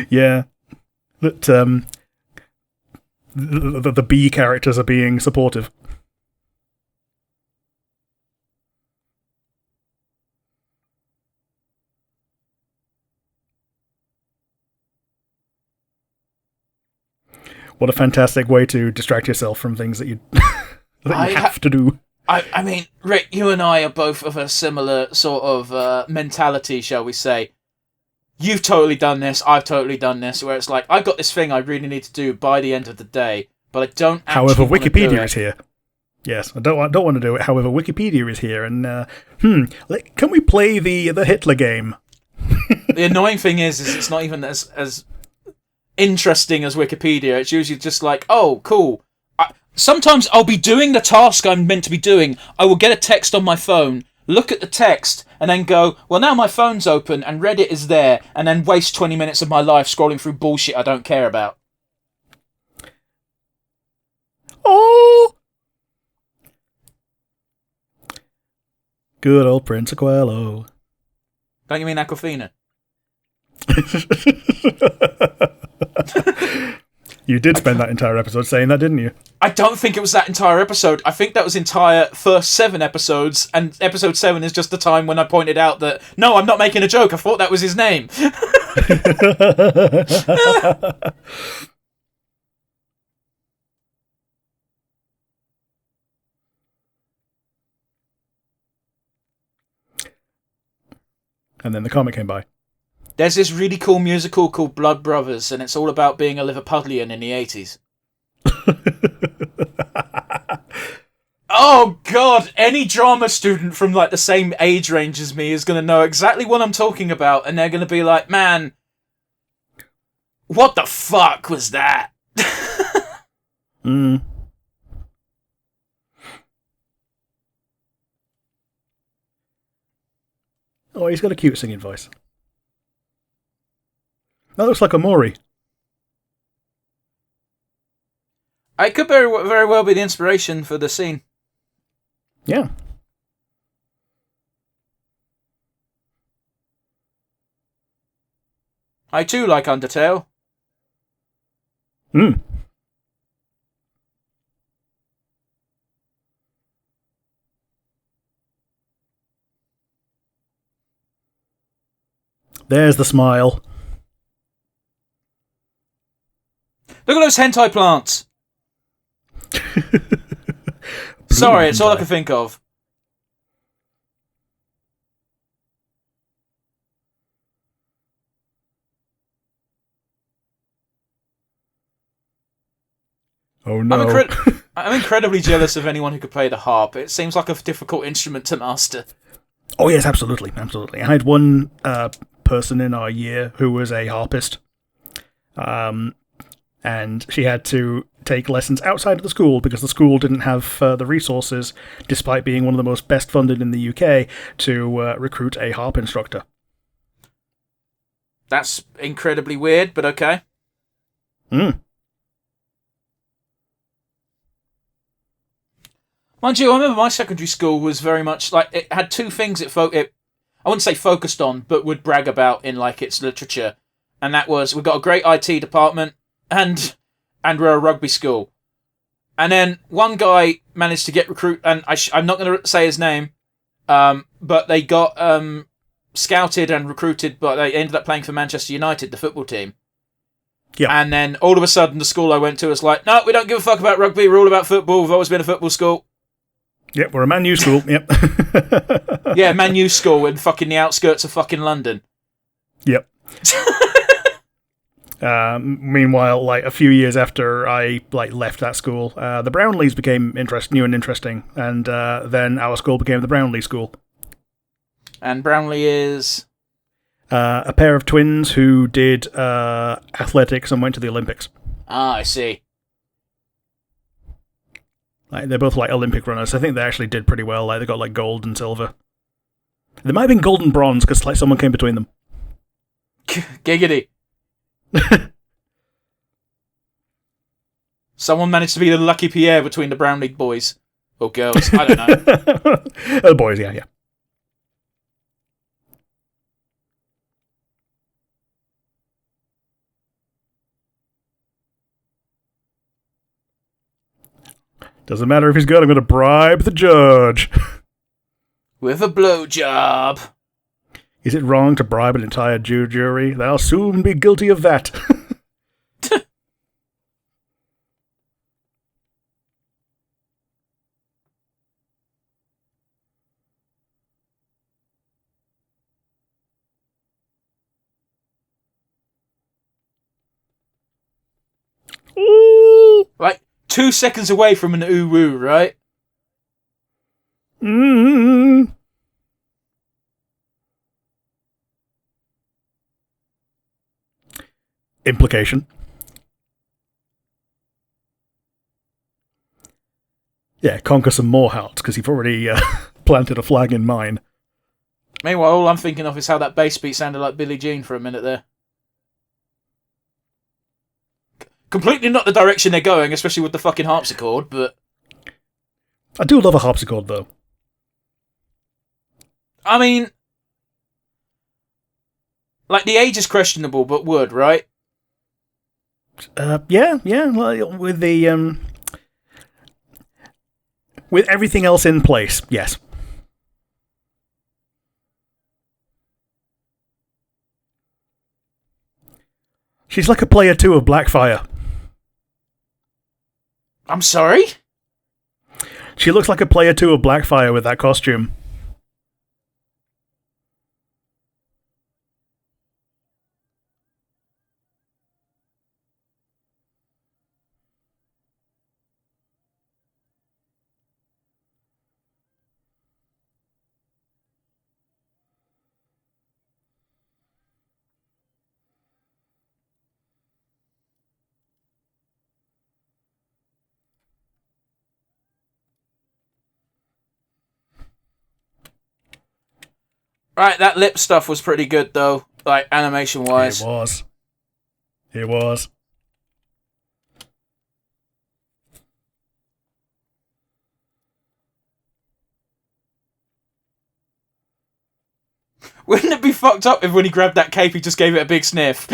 Yeah. That the B characters are being supportive. What a fantastic way to distract yourself from things that you have to do. I mean, Rick, you and I are both of a similar sort of mentality, shall we say. You've totally done this, I've totally done this, where it's like, I've got this thing I really need to do by the end of the day, but I don't actually However, want to Wikipedia do it. is here. Yes, I don't want to do it. However, Wikipedia is here, and can we play the Hitler game? The annoying thing is it's not even as interesting as Wikipedia. It's usually just like, oh, cool. Sometimes I'll be doing the task I'm meant to be doing. I will get a text on my phone, look at the text, and then go, well, now my phone's open and Reddit is there, and then waste 20 minutes of my life scrolling through bullshit I don't care about. Oh! Good old Prince Aquelo. Don't you mean Aquafina? You did spend that entire episode saying that, didn't you? I don't think it was that entire episode. I think that was entire first 7 episodes, and episode 7 is just the time when I pointed out that, no, I'm not making a joke, I thought that was his name. And then the comet came by. There's this really cool musical called Blood Brothers, and it's all about being a Liverpudlian in the 80s. Oh god, any drama student from like the same age range as me is going to know exactly what I'm talking about, and they're going to be like, man, what the fuck was that? Mm. Oh, he's got a cute singing voice. That looks like a Maury. It could very well be the inspiration for the scene. Yeah. I too like Undertale. Hmm. There's the smile. Look at those hentai plants! Sorry, it's all I can think of. Oh no. I'm incredibly jealous of anyone who could play the harp. It seems like a difficult instrument to master. Oh yes, absolutely, absolutely. I had one person in our year who was a harpist, and she had to take lessons outside of the school because the school didn't have the resources, despite being one of the most best funded in the UK, to recruit a harp instructor. That's incredibly weird, but okay. Hmm. Mind you, I remember my secondary school was very much like, it had two things it I wouldn't say focused on, but would brag about in like its literature, and that was, we've got a great IT department and we're a rugby school. And then one guy managed to get and I'm not going to say his name, but they got scouted and recruited, but they ended up playing for Manchester United, the football team. Yeah. And then all of a sudden the school I went to was like, no, we don't give a fuck about rugby, we're all about football, we've always been a football school. Yep, we're a Man U school, yep. Yeah, Man U school in fucking the outskirts of fucking London. Yep. Meanwhile, like a few years after I left that school, the Brownlees became new and interesting, and then our school became the Brownlee School. And Brownlee is a pair of twins who did athletics and went to the Olympics. Ah, I see. They're both Olympic runners. I think they actually did pretty well. They got gold and silver. They might have been gold and bronze because someone came between them. Giggity. Someone managed to be the lucky Pierre between the Brownlee boys. Or girls, I don't know. The boys, yeah. Doesn't matter if he's good, I'm going to bribe the judge. With a blowjob. Is it wrong to bribe an entire jury? They'll soon be guilty of that. Ooh. Like 2 seconds away from an ooh-woo, right? Mm-hmm. Implication. Yeah, conquer some more hearts, because you've already planted a flag in mine. Meanwhile, all I'm thinking of is how that bass beat sounded like Billie Jean for a minute there. Completely not the direction they're going, especially with the fucking harpsichord, but... I do love a harpsichord, though. I mean... Like, the age is questionable, but would, right? Yeah. With the... With everything else in place, yes. She's like a player 2 of Blackfire. I'm sorry? She looks like a player 2 of Blackfire with that costume. Right, that lip stuff was pretty good, though. Like, animation-wise. It was. It was. Wouldn't it be fucked up if when he grabbed that cape, he just gave it a big sniff?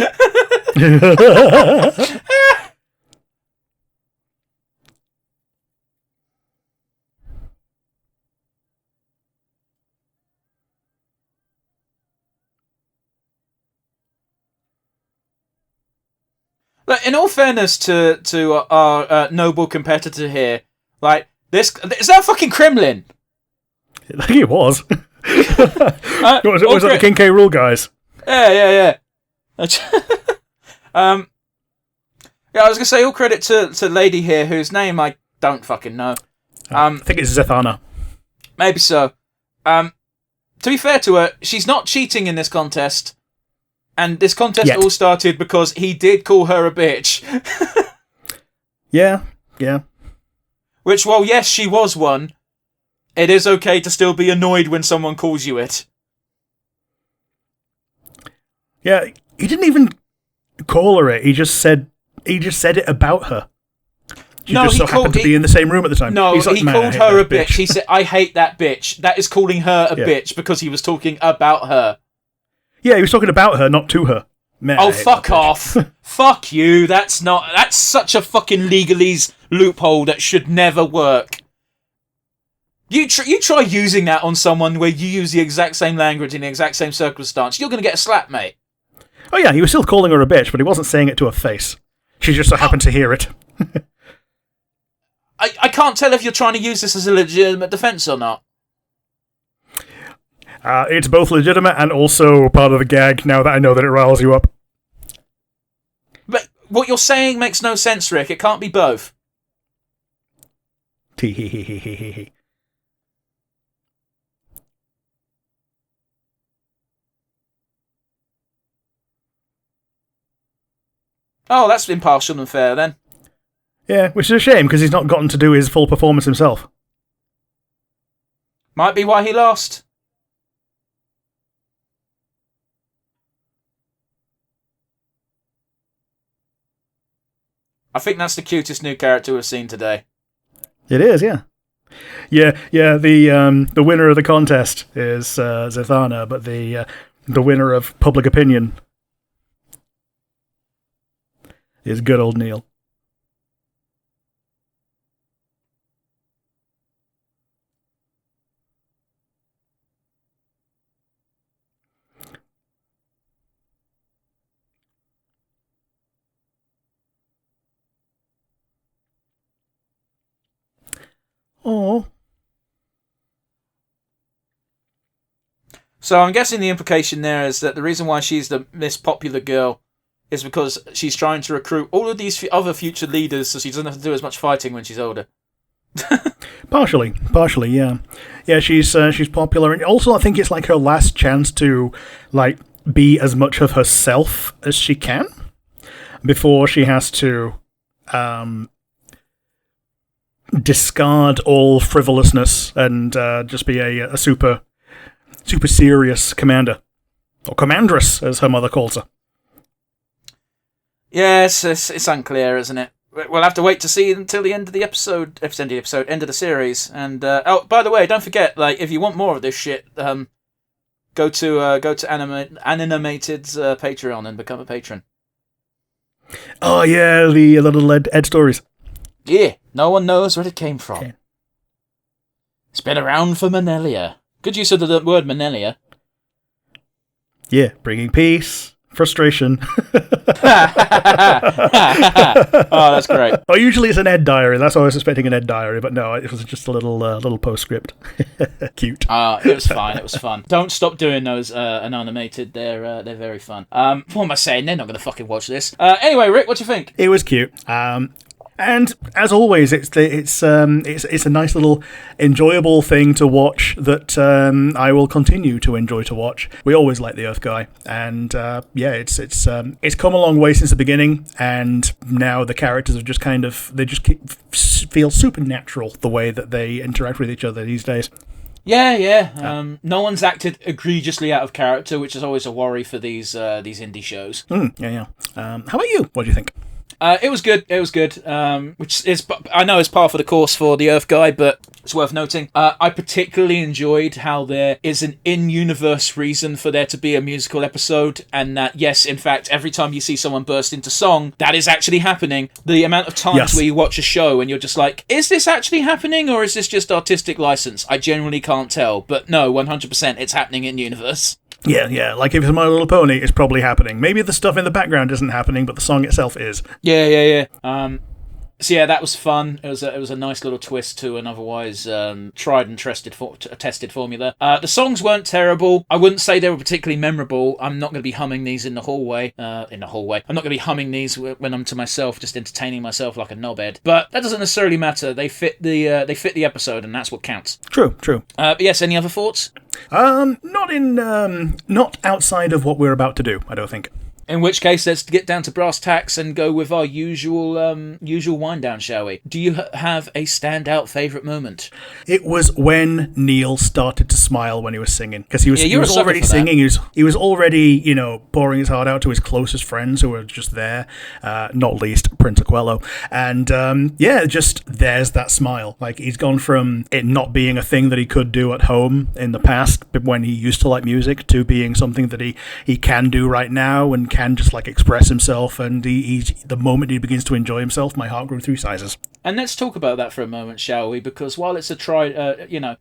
Like, in all fairness to our noble competitor here, like, this... Is that fucking Kremlin? I think it was. Was that the King K. Rool guys? Yeah. Yeah, I was gonna say all credit to lady here whose name I don't fucking know. I think it's Zethana. Maybe so. To be fair to her, she's not cheating in this contest, and this contest all started because he did call her a bitch. Yeah. Which, while yes, she was one, it is okay to still be annoyed when someone calls you it. Yeah, he didn't even call her it. He just said it about her. She just so happened to be in the same room at the time. No, like, he called her a bitch. He said, "I hate that bitch." That is calling her a bitch because he was talking about her. Yeah, he was talking about her, not to her. Man, oh, fuck off. Fuck you. That's such a fucking legalese loophole that should never work. You try using that on someone where you use the exact same language in the exact same circumstance, you're going to get a slap, mate. Oh yeah, he was still calling her a bitch, but he wasn't saying it to her face. She just so happened to hear it. I can't tell if you're trying to use this as a legitimate defence or not. It's both legitimate and also part of the gag, now that I know that it riles you up. But what you're saying makes no sense, Rick. It can't be both. Tee-hee-hee-hee-hee-hee. Oh, that's impartial and fair, then. Yeah, which is a shame, because he's not gotten to do his full performance himself. Might be why he lost. I think that's the cutest new character we've seen today. It is, yeah. Yeah, the winner of the contest is Zethana, but the winner of public opinion is good old Neil. Oh. So I'm guessing the implication there is that the reason why she's the Miss Popular Girl is because she's trying to recruit all of these other future leaders so she doesn't have to do as much fighting when she's older. Partially, yeah. Yeah, she's popular, and also I think it's like her last chance to like be as much of herself as she can before she has to discard all frivolousness and just be a super serious commander. Or commandress, as her mother calls her. Yes, it's unclear, isn't it? We'll have to wait to see until the end of the episode, end of the series. And oh, by the way, don't forget, like, if you want more of this shit, go to Animated's Patreon and become a patron. Oh yeah, the little Ed stories. Yeah, no one knows where it came from. Okay. It's been around for millennia. Good use of the word millennia. Yeah, bringing peace, frustration. Oh, that's great. Oh, usually it's an Ed diary. That's why I was expecting an Ed diary, but no, it was just a little postscript. Cute. It was fine. It was fun. Don't stop doing those Animated. They're very fun. What am I saying? They're not going to fucking watch this. Anyway, Rick, what do you think? It was cute. And as always, it's a nice little enjoyable thing to watch that I will continue to enjoy to watch. We always like the Earth Guy, and it's come a long way since the beginning, and now the characters have just feel supernatural the way that they interact with each other these days. Yeah. No one's acted egregiously out of character, which is always a worry for these indie shows. Yeah. How about you? What do you think? It was good. Which is, I know, it's par for the course for the Earth Guy, but it's worth noting. I particularly enjoyed how there is an in-universe reason for there to be a musical episode, and that, yes, in fact, every time you see someone burst into song, that is actually happening. The amount of times where you watch a show and you're just like, is this actually happening, or is this just artistic license? I generally can't tell, but no, 100% it's happening in universe. Yeah, like if it's My Little Pony, it's probably happening. Maybe the stuff in the background isn't happening, but the song itself is. Yeah. So yeah, that was fun. It was a nice little twist to an otherwise tried and tested formula. The songs weren't terrible. I wouldn't say they were particularly memorable. I'm not going to be humming these in the hallway. I'm not going to be humming these when I'm to myself, just entertaining myself like a knobhead. But that doesn't necessarily matter. They fit the episode, and that's what counts. True. But yes, any other thoughts? Not outside of what we're about to do, I don't think. In which case, let's get down to brass tacks and go with our usual wind down, shall we? Do you have a standout favourite moment? It was when Neil started to smile when he was singing, because he was already singing. He was already pouring his heart out to his closest friends who were just there, not least Prince Aquello, and just there's that smile. Like, he's gone from it not being a thing that he could do at home in the past when he used to like music to being something that he can do right now and can just like express himself, and the moment he begins to enjoy himself, my heart grew 3 sizes. And let's talk about that for a moment, shall we? Because while it's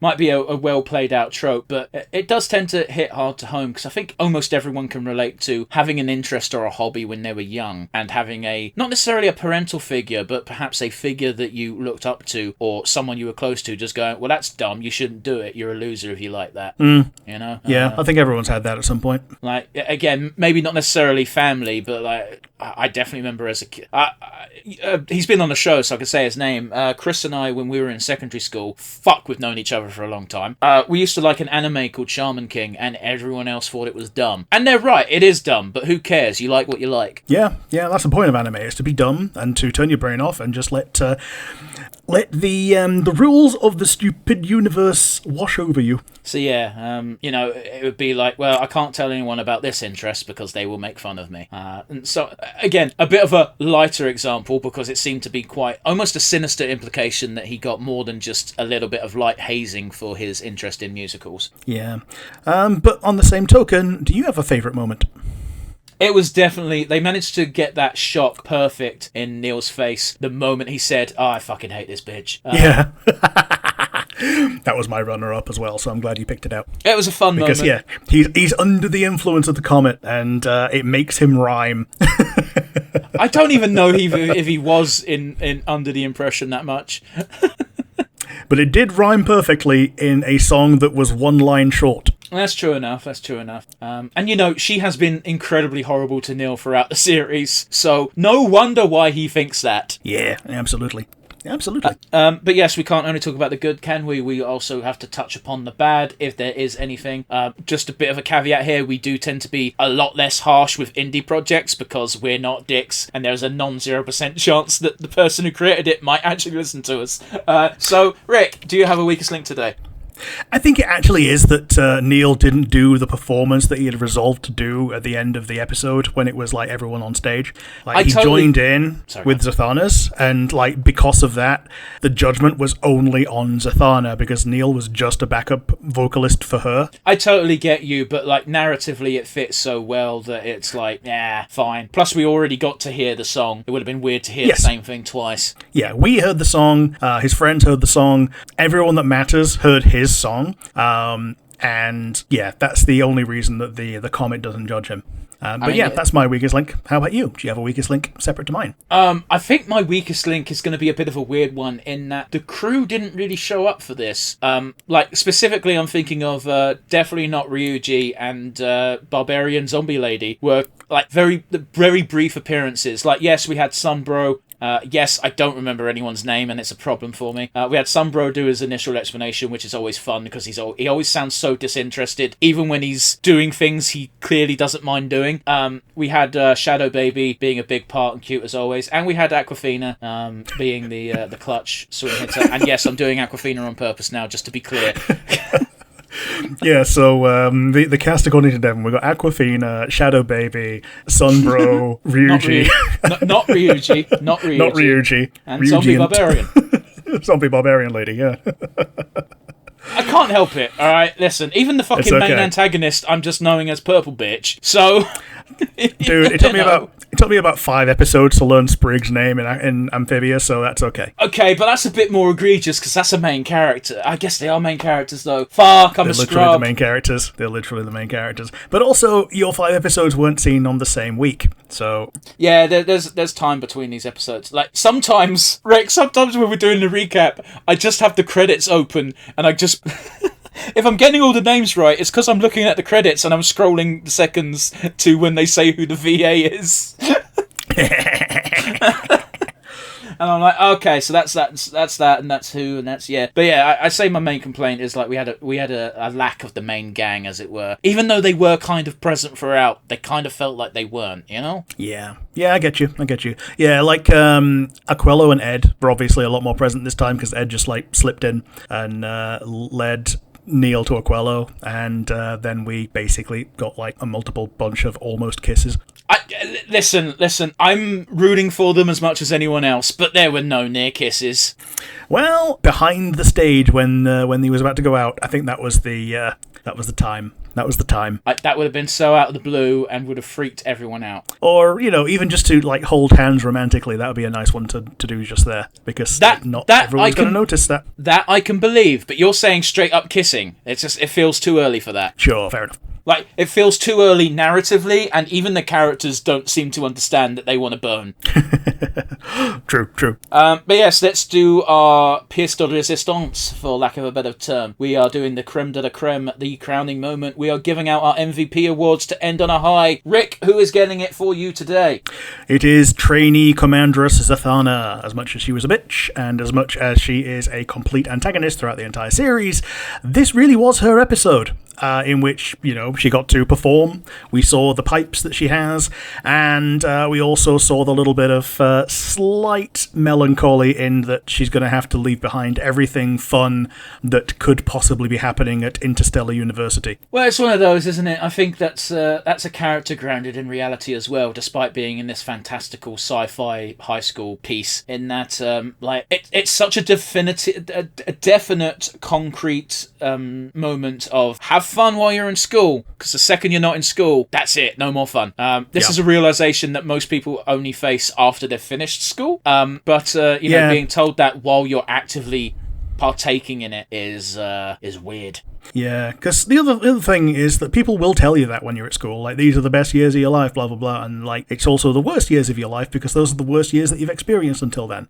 might be a well played out trope, but it does tend to hit hard to home, because I think almost everyone can relate to having an interest or a hobby when they were young, and having not necessarily a parental figure, but perhaps a figure that you looked up to, or someone you were close to, just going, well, that's dumb, you shouldn't do it, you're a loser if you like that. Yeah, I think everyone's had that at some point. Like, again, maybe not necessarily family, but like, I definitely remember as a kid. He's been on the show, so I can say his name. Chris and I, when we were in secondary school, we've known each other for a long time. We used to like an anime called Shaman King, and everyone else thought it was dumb. And they're right, it is dumb, but who cares? You like what you like. Yeah, that's the point of anime, is to be dumb and to turn your brain off and just let the rules of the stupid universe wash over you. So yeah, it would be like, well, I can't tell anyone about this interest because they will make fun of me. And so, again, a bit of a lighter example, because it seemed to be quite almost a sinister implication that he got more than just a little bit of light hazing for his interest in musicals. Yeah. But on the same token, do you have a favourite moment? It was definitely, they managed to get that shock perfect in Neil's face the moment he said, I fucking hate this bitch. Yeah. That was my runner-up as well, so I'm glad you picked it out. It was a fun moment. Because, he's under the influence of the Comet, and it makes him rhyme. I don't even know if he was in under the impression that much. But it did rhyme perfectly in a song that was 1 line short. That's true enough. And she has been incredibly horrible to Neil throughout the series, so no wonder why he thinks that. Yeah, absolutely. Absolutely. But yes, we can't only talk about the good, can we? We also have to touch upon the bad, if there is anything. Just a bit of a caveat here, we do tend to be a lot less harsh with indie projects because we're not dicks, and there's a non-0% chance that the person who created it might actually listen to us. So, Rick, do you have a weakest link today? I think it actually is that Neil didn't do the performance that he had resolved to do at the end of the episode when it was like everyone on stage. Like he joined in with Zathana's, and like because of that, the judgment was only on Zathana because Neil was just a backup vocalist for her. I totally get you, but like narratively, it fits so well that it's like, yeah, fine. Plus, we already got to hear the song. It would have been weird to hear the same thing twice. Yeah, we heard the song. His friends heard the song. Everyone that matters heard his song, and yeah, that's the only reason that the Comet doesn't judge him. But yeah, that's my weakest link. How about you? Do you have a weakest link separate to mine? I think my weakest link is going to be a bit of a weird one in that the crew didn't really show up for this. Like specifically, I'm thinking of definitely not Ryuji and Barbarian Zombie Lady were like very brief appearances. Like yes, we had Sunbro. Yes, I don't remember anyone's name, and it's a problem for me. We had Sunbro do his initial explanation, which is always fun because he always sounds so disinterested, even when he's doing things he clearly doesn't mind doing. We had Shadow Baby being a big part and cute as always, and we had Aquafina being the clutch swing hitter. And yes, I'm doing Aquafina on purpose now, just to be clear. Yeah, so the cast according to Devon, we've got Aquafina, Shadow Baby, Sunbro, Ryuji. Not Ryuji. Not Ryuji. And Ryuji Zombie Barbarian. Zombie Barbarian Lady, yeah. I can't help it, alright? Listen, even the fucking main antagonist I'm just knowing as Purple Bitch, so... Dude, it took me about 5 episodes to learn Sprig's name in Amphibia, so that's okay. Okay, but that's a bit more egregious because that's a main character. I guess they are main characters though. Fuck, I'm a scrub. They're literally the main characters. But also, your 5 episodes weren't seen on the same week, so... Yeah, there's time between these episodes. Like, sometimes, Rick, when we're doing the recap, I just have the credits open and I just... If I'm getting all the names right, it's because I'm looking at the credits and I'm scrolling the seconds to when they say who the VA is. And I'm like, okay, so that's that, and that's who, and that's, yeah. But yeah, I say my main complaint is like we had a lack of the main gang, as it were. Even though they were kind of present throughout, they kind of felt like they weren't, you know? Yeah, I get you. Yeah, like Aquello and Ed were obviously a lot more present this time because Ed just like slipped in and led Neil to Aquello, and then we basically got like a multiple bunch of almost kisses. Listen, I'm rooting for them as much as anyone else, but there were no near kisses. Well, behind the stage when he was about to go out, I think that was the time. That was the time. That would have been so out of the blue and would have freaked everyone out. Or, you know, even just to like hold hands romantically, that would be a nice one to do just there, because not everyone's going to notice that. That I can believe, but you're saying straight up kissing. It feels too early for that. Sure, fair enough. Like, it feels too early narratively, and even the characters don't seem to understand that they want to bone. True. But yes, let's do our pièce de résistance, for lack of a better term. We are doing the creme de la creme, the crowning moment. We are giving out our MVP awards to end on a high. Rick, who is getting it for you today? It is trainee Commandress Zathana. As much as she was a bitch, and as much as she is a complete antagonist throughout the entire series, this really was her episode. In which, you know, she got to perform. We saw the pipes that she has, and we also saw the little bit of slight melancholy in that she's going to have to leave behind everything fun that could possibly be happening at Interstellar University. Well, it's one of those, isn't it? I think that's a character grounded in reality as well, despite being in this fantastical sci-fi high school piece. In that, it's such a definite, concrete moment of have fun while you're in school, because the second you're not in school, that's it, no more fun. This is a realization that most people only face after they've finished school, but being told that while you're actively partaking in it is weird. Yeah, because the other thing is that people will tell you that when you're at school, like, these are the best years of your life, blah, blah, blah, and, like, it's also the worst years of your life because those are the worst years that you've experienced until then.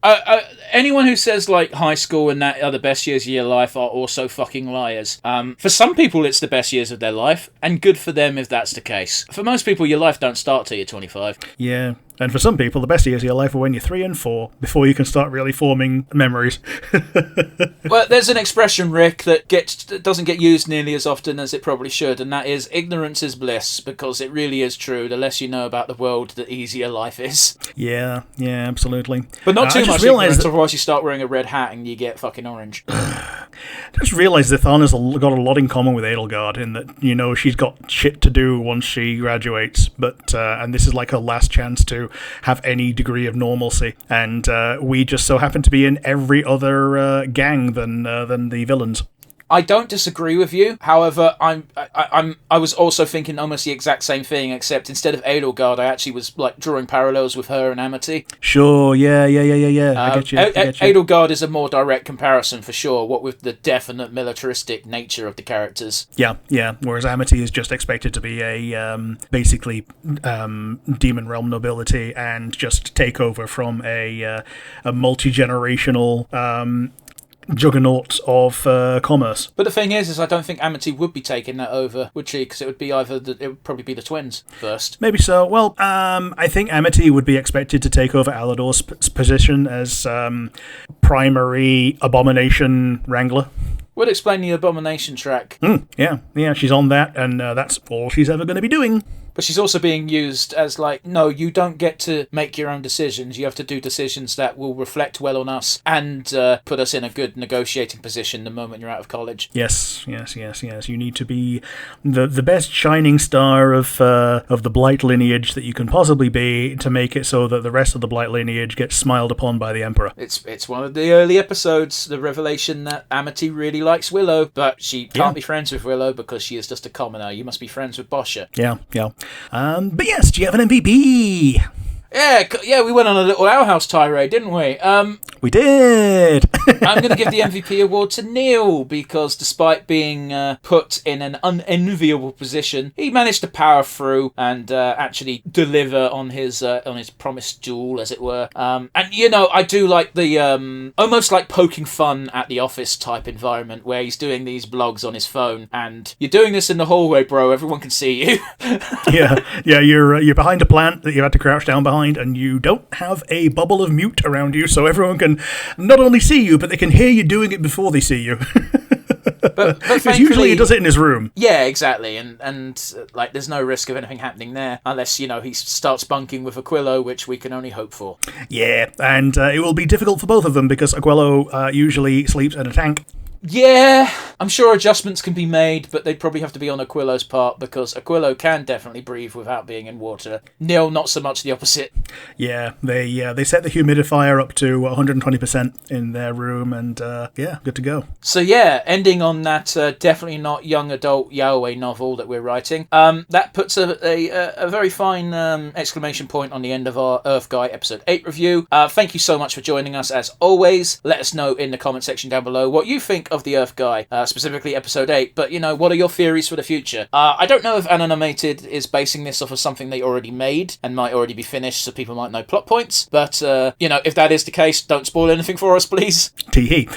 Anyone who says, like, high school and that are the best years of your life are also fucking liars. For some people, it's the best years of their life, and good for them if that's the case. For most people, your life don't start till you're 25. Yeah. And for some people, the best years of your life are when you're 3 and 4, before you can start really forming memories. Well, there's an expression, Rick, that doesn't get used nearly as often as it probably should, and that is ignorance is bliss, because it really is true. The less you know about the world, the easier life is. Yeah, absolutely. But not too much ignorance, otherwise you start wearing a red hat and you get fucking orange. I just realised that Thana's got a lot in common with Edelgard in that, she's got shit to do once she graduates, but and this is like her last chance to have any degree of normalcy, and we just so happen to be in every other gang than the villains. I don't disagree with you. However, I was also thinking almost the exact same thing, except instead of Edelgard, I actually was like drawing parallels with her and Amity. Sure, yeah. I get you. Edelgard is a more direct comparison for sure, what with the definite militaristic nature of the characters. Yeah. Whereas Amity is just expected to be a basically demon realm nobility and just take over from a multi-generational juggernaut of commerce. But the thing is I don't think Amity would be taking that over, would she? Because it would probably be the twins first. Maybe so. Well, I think Amity would be expected to take over Alador's position as primary abomination wrangler. Would explain the abomination track. Yeah, she's on that, and that's all she's ever going to be doing. But she's also being used as like, no, you don't get to make your own decisions. You have to do decisions that will reflect well on us and put us in a good negotiating position the moment you're out of college. Yes. You need to be the best shining star of the Blight lineage that you can possibly be to make it so that the rest of the Blight lineage gets smiled upon by the Emperor. It's one of the early episodes, the revelation that Amity really likes Willow, but she can't be friends with Willow because she is just a commoner. You must be friends with Boscha. Yeah. But yes, do you have an MVP? Yeah, we went on a little Owl House tirade, didn't we? We did! I'm going to give the MVP award to Neil, because despite being put in an unenviable position, he managed to power through and actually deliver on his promised duel, as it were. And, I do like the almost like poking fun at the office type environment where he's doing these blogs on his phone, and you're doing this in the hallway, bro, everyone can see you. yeah, you're behind a plant that you had to crouch down behind, and you don't have a bubble of mute around you, so everyone can not only see you, but they can hear you doing it before they see you. But because usually he does it in his room. Yeah, exactly, and there's no risk of anything happening there, unless, he starts bunking with Aquilo, which we can only hope for. Yeah, and it will be difficult for both of them, because Aquilo usually sleeps in a tank. Yeah, I'm sure adjustments can be made, but they'd probably have to be on Aquilo's part, because Aquilo can definitely breathe without being in water. Neil, not so much the opposite. Yeah, they set the humidifier up to 120% in their room, and good to go. So yeah, ending on that definitely not young adult yaoi novel that we're writing, that puts a very fine exclamation point on the end of our Earth Guy episode 8 review. Thank you so much for joining us, as always. Let us know in the comment section down below what you think of the Earth Guy, specifically episode 8, but what are your theories for the future? I don't know if Animated is basing this off of something they already made and might already be finished, so people might know plot points, but if that is the case, don't spoil anything for us, please. Tee-hee.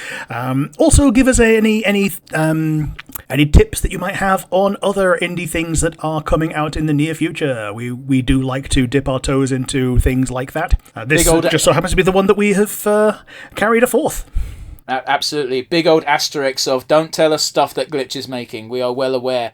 Also give us any tips that you might have on other indie things that are coming out in the near future. We do like to dip our toes into things like that. This just so happens to be the one that we have carried a fourth. Absolutely. Big old asterisk of don't tell us stuff that Glitch is making. We are well aware.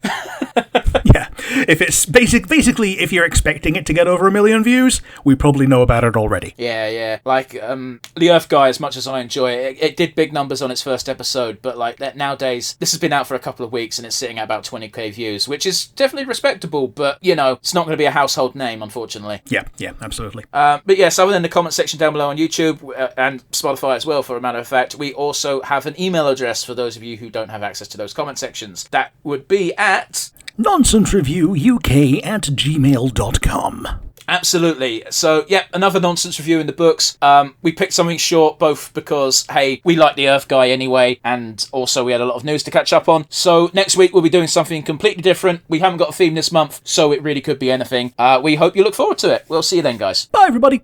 Yeah. If it's basically if you're expecting it to get over 1 million views, we probably know about it already. Yeah. Like the Earth Guy, as much as I enjoy it, it did big numbers on its first episode, but like that nowadays, this has been out for a couple of weeks and it's sitting at about 20k views, which is definitely respectable, but it's not going to be a household name, unfortunately. Yeah, absolutely. But yes, other than the comment section down below on YouTube and Spotify as well, for a matter of fact, we also have an email address for those of you who don't have access to those comment sections. That would be at nonsensereviewuk@gmail.com. Absolutely. So, another nonsense review in the books. We picked something short, both because, hey, we like the Earth Guy anyway, and also we had a lot of news to catch up on. So, next week we'll be doing something completely different. We haven't got a theme this month, so it really could be anything. We hope you look forward to it. We'll see you then, guys. Bye, everybody.